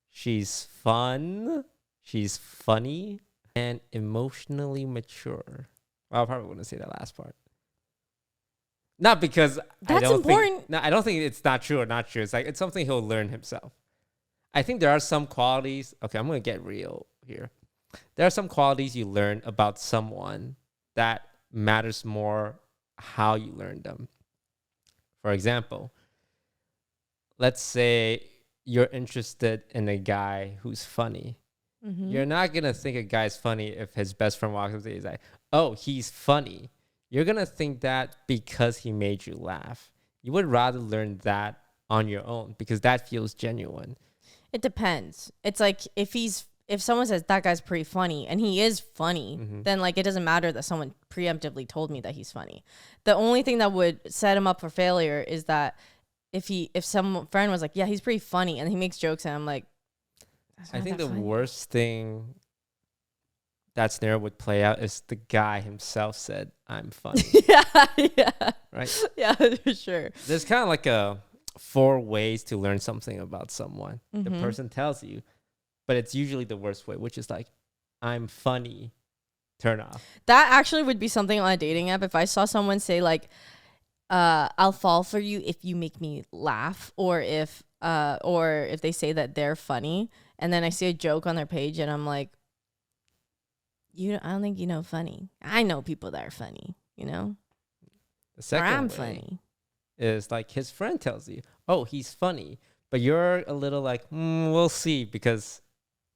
She's fun. She's funny. And emotionally mature. Well, I probably wouldn't say that last part. Not because That's I don't important. think... No, I don't think it's not true or not true. It's something he'll learn himself. I think there are some qualities... Okay, I'm going to get real here. There are some qualities you learn about someone that matters more how you learn them. For example, let's say you're interested in a guy who's funny. Mm-hmm. You're not going to think a guy's funny if his best friend walks up to you and he's like, oh, he's funny. You're going to think that because he made you laugh. You would rather learn that on your own because that feels genuine. It depends. It's like if someone says that guy's pretty funny and he is funny, then like it doesn't matter that someone preemptively told me that he's funny. The only thing that would set him up for failure is that if some friend was like, yeah, he's pretty funny, and he makes jokes, and I'm like, I think the worst thing that scenario would play out is the guy himself said, I'm funny. yeah. Right? Yeah, for sure. There's kind of like 4 ways to learn something about someone. The person tells you, but it's usually the worst way, which is like, I'm funny. Turn off. That actually would be something on a dating app. If I saw someone say like, I'll fall for you if you make me laugh, or if they say that they're funny, and then I see a joke on their page and I'm like, I don't think you know funny. I know people that are funny, you know? The second I'm way funny. Is like his friend tells you, oh, he's funny, but you're a little like, we'll see, because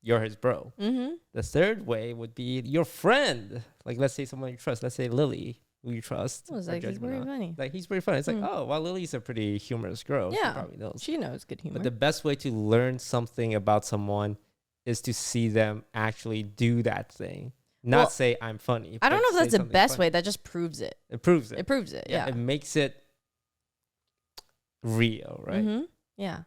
you're his bro. The third way would be your friend. Like, let's say someone you trust. Let's say Lily, who you trust. Like, he's pretty funny. Like, he's pretty funny. It's like, oh, well, Lily's a pretty humorous girl. Yeah, she probably knows. She knows good humor. But the best way to learn something about someone is to see them actually do that thing. Not say I'm funny. I don't know if that's the best way. That just proves it. It proves it. It proves it. Yeah. It makes it real, right? Yeah.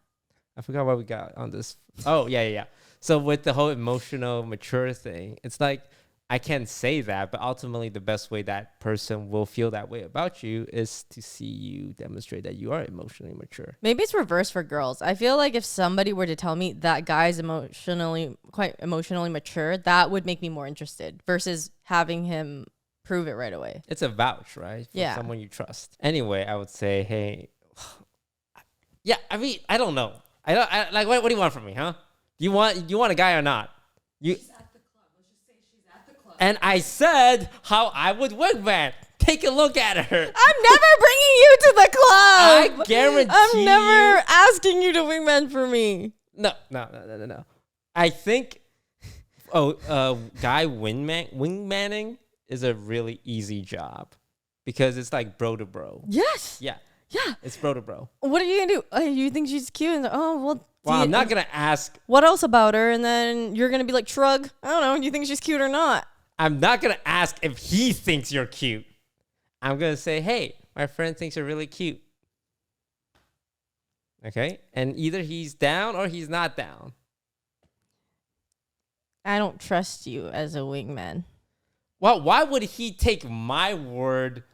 I forgot what we got on this. Oh, yeah. So with the whole emotional mature thing, it's like, I can say that, but ultimately the best way that person will feel that way about you is to see you demonstrate that you are emotionally mature. Maybe it's reverse for girls. I feel like if somebody were to tell me that guy's quite emotionally mature, that would make me more interested versus having him prove it right away. It's a vouch, right? For someone you trust. Anyway, I would say, hey, yeah, I mean, I don't know. I like, what do you want from me, huh? You want a guy or not? She's at the club. Let's just say she's at the club. And I said how I would wingman. Take a look at her. I'm never bringing you to the club. I guarantee I'm never asking you to wingman for me. No. I think, guy wingmanning is a really easy job because it's like bro to bro. Yes. Yeah. Yeah. It's bro to bro. What are you going to do? You think she's cute? And, well, I'm not going to ask. What else about her? And then you're going to be like, shrug. I don't know. Do you think she's cute or not? I'm not going to ask if he thinks you're cute. I'm going to say, hey, my friend thinks you're really cute. Okay? And either he's down or he's not down. I don't trust you as a wingman. Well, why would he take my word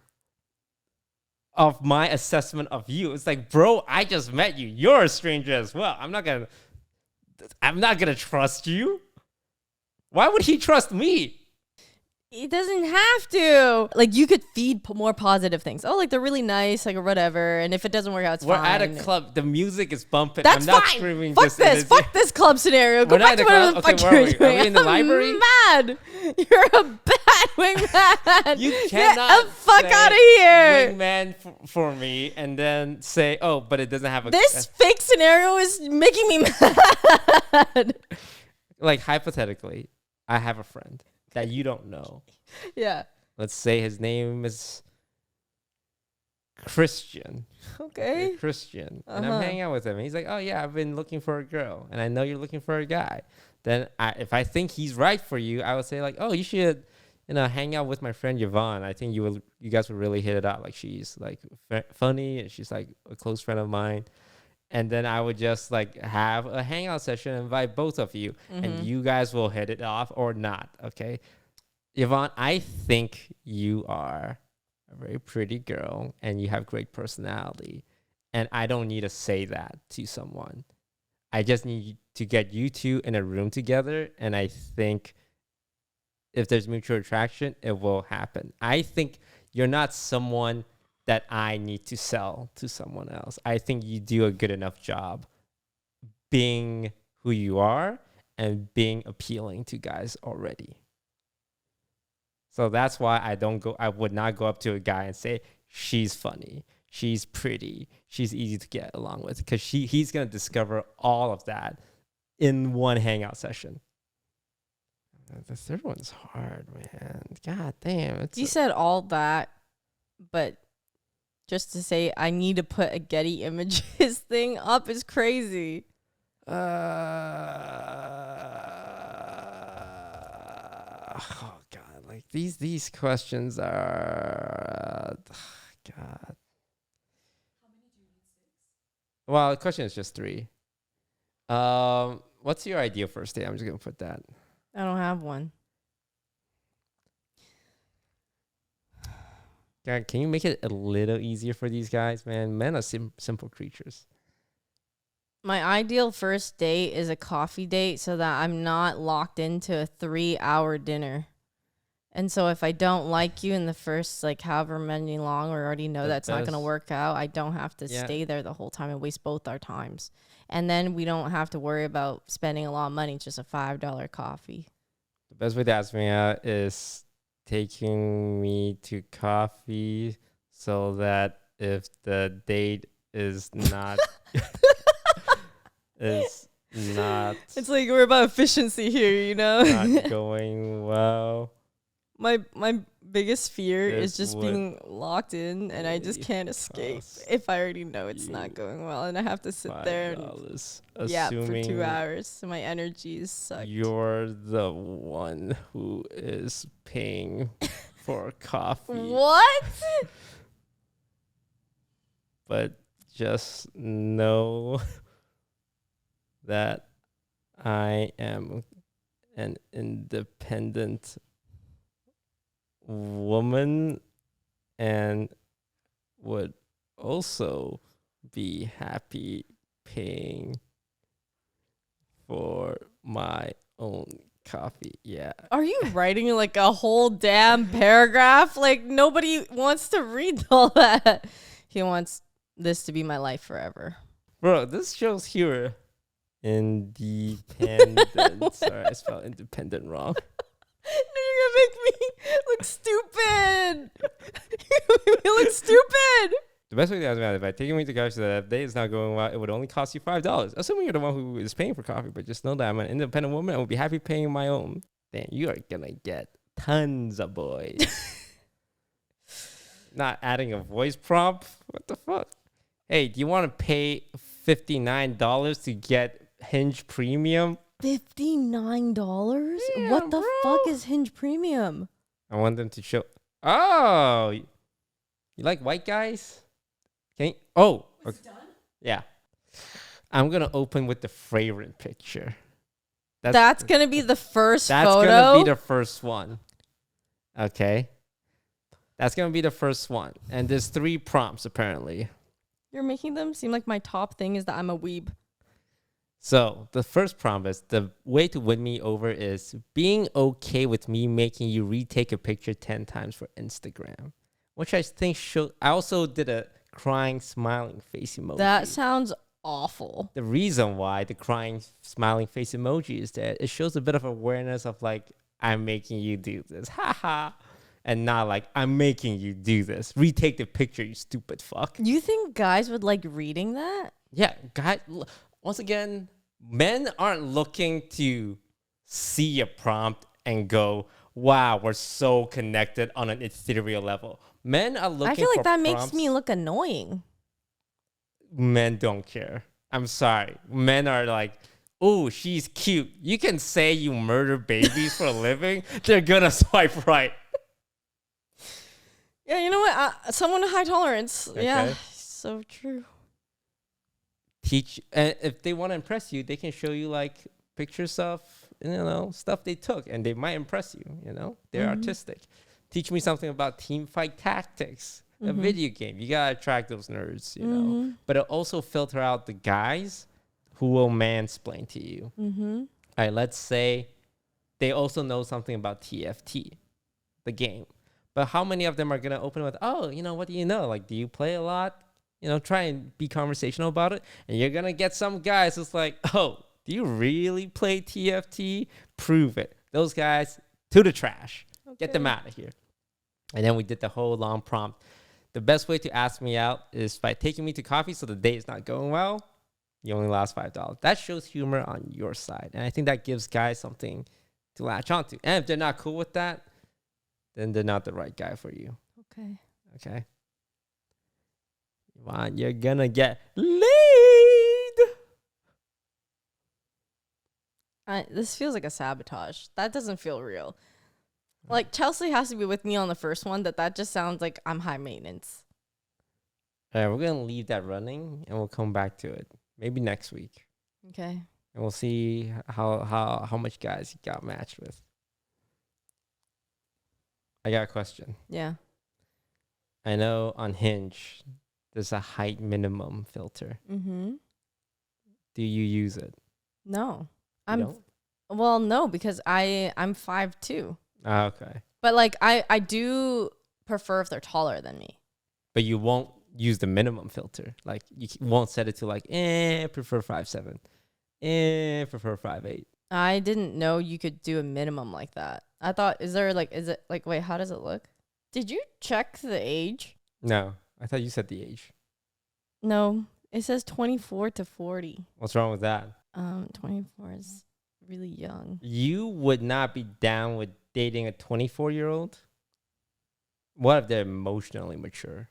of my assessment of you? It's like, bro, I just met you. You're a stranger as well. I'm not gonna trust you. Why would he trust me? He doesn't have to. Like, you could feed more positive things. Oh, like, they're really nice, like, or whatever. And if it doesn't work out, it's We're fine. We're at a club. The music is bumping. That's I'm not fine. Screaming Fuck this. Fuck this club scenario. Go back to whatever the fuck you're doing. Are we in the library? Mad. You're a bad wingman. You cannot get the fuck out of here. Wingman for me and then say, oh, but it doesn't have a... This fake scenario is making me mad. Like, hypothetically, I have a friend that you don't know. Yeah. Let's say his name is Christian. Okay. Christian. And I'm hanging out with him. And he's like, oh, yeah, I've been looking for a girl. And I know you're looking for a guy. Then if I think he's right for you, I would say, like, oh, you should, hang out with my friend Yvonne. I think you guys would really hit it out. Like, she's, like, funny. And she's, like, a close friend of mine. And then I would just, like, have a hangout session and invite both of you. And you guys will hit it off or not, okay? Yvonne, I think you are a very pretty girl and you have great personality. And I don't need to say that to someone. I just need to get you two in a room together. And I think if there's mutual attraction, it will happen. I think you're not someone that I need to sell to someone else. I think you do a good enough job being who you are and being appealing to guys already. So that's why I would not go up to a guy and say, she's funny, she's pretty, she's easy to get along with, because he's going to discover all of that in one hangout session. The third one's hard, man. God damn. You said all that, but just to say I need to put a Getty Images thing up is crazy. Oh God, like these questions are God. Well, the question is just 3. What's your ideal first date? I'm just gonna put that. I don't have one. God, can you make it a little easier for these guys, man? Men are simple creatures. My ideal first date is a coffee date so that I'm not locked into a 3-hour dinner. And so if I don't like you in the first, like, however many long, or already know that's not going to work out, I don't have to stay there the whole time and waste both our times. And then we don't have to worry about spending a lot of money, just a $5 coffee. The best way to ask me out is taking me to coffee so that if the date is not is not It's like we're about efficiency here, you know? not going well. My biggest fear is This just being locked in, and I just can't escape cost if I already know it's not going well, and I have to sit there and for 2 hours. So my energy is sucked. You're the one who is paying for coffee. What? But just know that I am an independent woman and would also be happy paying for my own coffee. Yeah. Are you writing like a whole damn paragraph? Like, nobody wants to read all that. He wants this to be my life forever. Bro, this shows here independent. Sorry, I spelled independent wrong. You're gonna make me look stupid. You're gonna make me look stupid. The best way to ask me out, if I take me to coffee so that day is not going well, it would only cost you $5. Assuming you're the one who is paying for coffee, but just know that I'm an independent woman and will be happy paying my own. Damn, you are gonna get tons of boys. Not adding a voice prompt? What the fuck? Hey, do you want to pay $59 to get Hinge Premium? $59? Yeah, What the bro. fuck is Hinge Premium? I want them to show. Oh, you like white guys? Can you? Oh, okay. Yeah. I'm gonna open with the fragrant picture. That's gonna be the first That's photo. gonna be the first one. Okay. That's gonna be the first one, and there's 3 prompts apparently. You're making them seem like my top thing is that I'm a weeb. So the first prompt is the way to win me over is being okay with me making you retake a picture 10 times for Instagram, which I think show. I also did a crying, smiling face emoji. That sounds awful. The reason why the crying, smiling face emoji is that it shows a bit of awareness of like, I'm making you do this, haha, and not like, I'm making you do this. Retake the picture, you stupid fuck. You think guys would like reading that? Yeah, guys. Once again, men aren't looking to see a prompt and go, wow, we're so connected on an ethereal level. Men are looking for I feel like that prompts. makes me look annoying. Men don't care. I'm sorry. Men are like, oh, she's cute. You can say you murder babies for a living. They're gonna swipe right. Yeah, you know what? Someone with high tolerance. Okay. Yeah, so true. Teach, and if they want to impress you, they can show you like pictures of, stuff they took, and they might impress you. They're artistic. Teach me something about team fight tactics, a video game. You gotta attract those nerds, But it also filter out the guys who will mansplain to you. All right, let's say they also know something about TFT, the game. But how many of them are gonna open with, oh, what do you know? Like, do you play a lot? Try and be conversational about it. And you're going to get some guys who's like, oh, do you really play TFT? Prove it. Those guys, to the trash. Okay. Get them out of here. And then we did the whole long prompt. The best way to ask me out is by taking me to coffee so the date is not going well. You only lost $5. That shows humor on your side. And I think that gives guys something to latch onto. And if they're not cool with that, then they're not the right guy for you. Okay. You're gonna get laid. This feels like a sabotage. That doesn't feel real. Like Chelsea has to be with me on the first one. That just sounds like I'm high maintenance. All right, we're gonna leave that running, and we'll come back to it maybe next week, Okay. and we'll see how much guys you got matched with. I got a question. Yeah. I know on Hinge, there's a height minimum filter. Mm-hmm. Do you use it? No. You don't? Well, no, because I'm 5'2". Ah, okay. But like I do prefer if they're taller than me. But you won't use the minimum filter. Like you won't set it to like, prefer 5'7", prefer 5'8". I didn't know you could do a minimum like that. I thought, is it like, wait, how does it look? Did you check the age? No, I thought you said the age. No, it says 24 to 40. What's wrong with that? 24 is really young. You would not be down with dating a 24-year-old? What if they're emotionally mature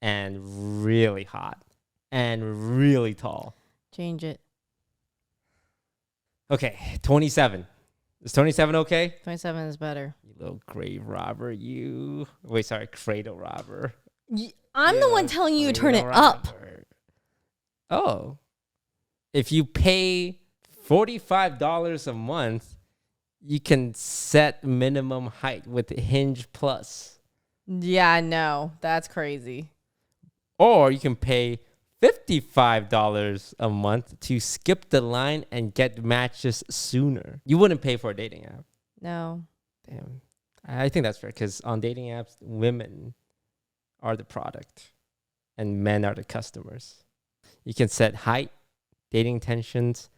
and really hot and really tall? Change it. Okay, 27. Is 27 okay? 27 is better. You little grave robber, you. Wait, sorry, cradle robber. I'm the one telling you to turn it up. Oh. If you pay $45 a month, you can set minimum height with Hinge Plus. Yeah, no, that's crazy. Or you can pay $55 a month to skip the line and get matches sooner. You wouldn't pay for a dating app. No. Damn. I think that's fair because on dating apps, women are the product and men are the customers. You can set height, dating intentions,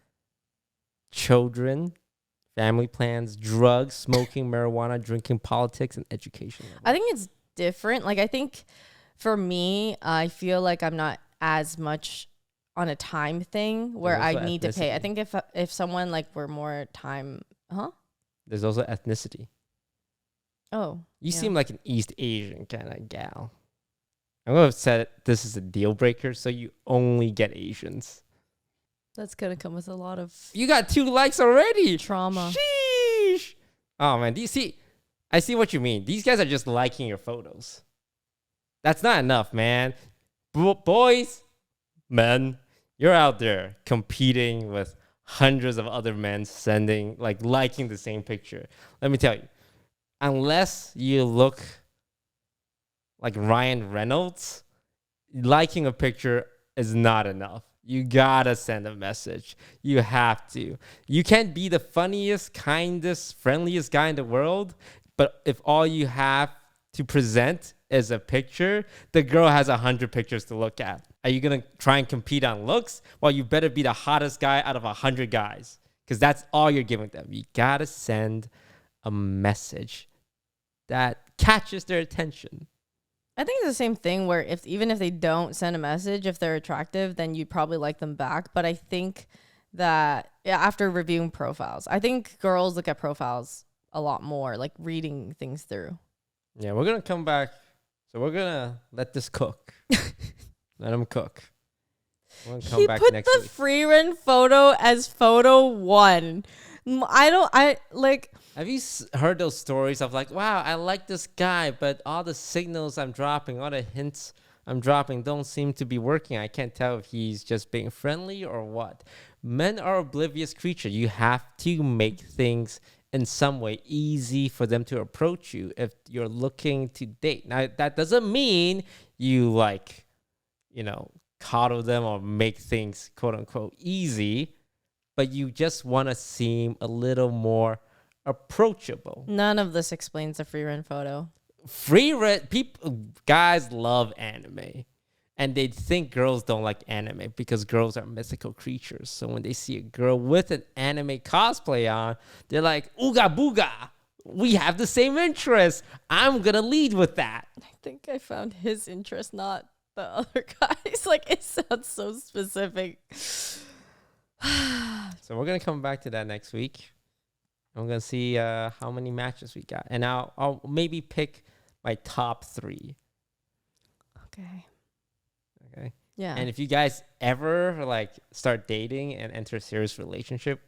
children, family plans, drugs, smoking, marijuana, drinking, politics, and education. I think it's different. Like, I think for me, I feel like I'm not as much on a time thing where I need to pay. I think if someone like were more time, There's also ethnicity. Oh. You seem like an East Asian kind of gal. I'm going to say this is a deal breaker, so you only get Asians. That's going to come with a lot of You got 2 likes already. trauma. Sheesh. Oh, man. I see what you mean. These guys are just liking your photos. That's not enough, man. Boys, men, you're out there competing with hundreds of other men liking the same picture. Let me tell you, unless you look like Ryan Reynolds, liking a picture is not enough. You gotta send a message. You have to. You can't be the funniest, kindest, friendliest guy in the world, but if all you have to present is a picture, the girl has 100 pictures to look at. Are you gonna try and compete on looks? Well, you better be the hottest guy out of 100 guys, because that's all you're giving them. You gotta send a message that catches their attention. I think it's the same thing where even if they don't send a message, if they're attractive, then you'd probably like them back. But I think that after reviewing profiles, I think girls look at profiles a lot more, like reading things through. Yeah, we're gonna come back. So we're gonna let this cook. Let him cook. We're gonna come back next week. He put the free run photo as photo 1. Have you heard those stories of like, wow, I like this guy, but all the signals I'm dropping, all the hints I'm dropping don't seem to be working. I can't tell if he's just being friendly or what. Men are oblivious creatures. You have to make things in some way easy for them to approach you if you're looking to date. Now, that doesn't mean you coddle them or make things quote unquote easy, but you just want to seem a little more approachable. None of this explains the free run photo. Guys love anime, and they think girls don't like anime because girls are mythical creatures. So when they see a girl with an anime cosplay on, they're like, ooga booga, we have the same interests. I'm gonna lead with that. I think I found his interest, not the other guys. Like, it sounds so specific. So we're gonna come back to that next week. I'm gonna see how many matches we got, and I'll maybe pick my top 3. Okay. Okay. Yeah. And if you guys ever start dating and enter a serious relationship,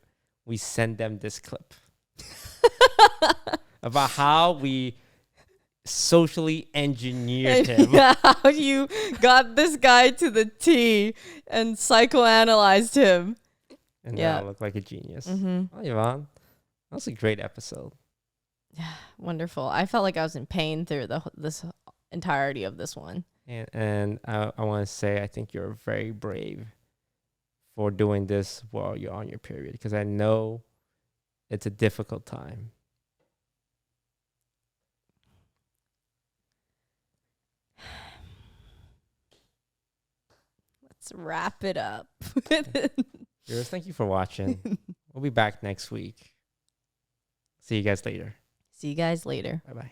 we send them this clip about how we socially engineered him. Yeah, how you got this guy to the T and psychoanalyzed him. And Yeah. now I look like a genius. Mm-hmm. Well, Yvonne, that was a great episode. Wonderful. I felt like I was in pain through this entirety of this one. And I want to say I think you're very brave for doing this while you're on your period, because I know it's a difficult time. Let's wrap it up. Viewers, thank you for watching. We'll be back next week. See you guys later. See you guys later. Bye-bye.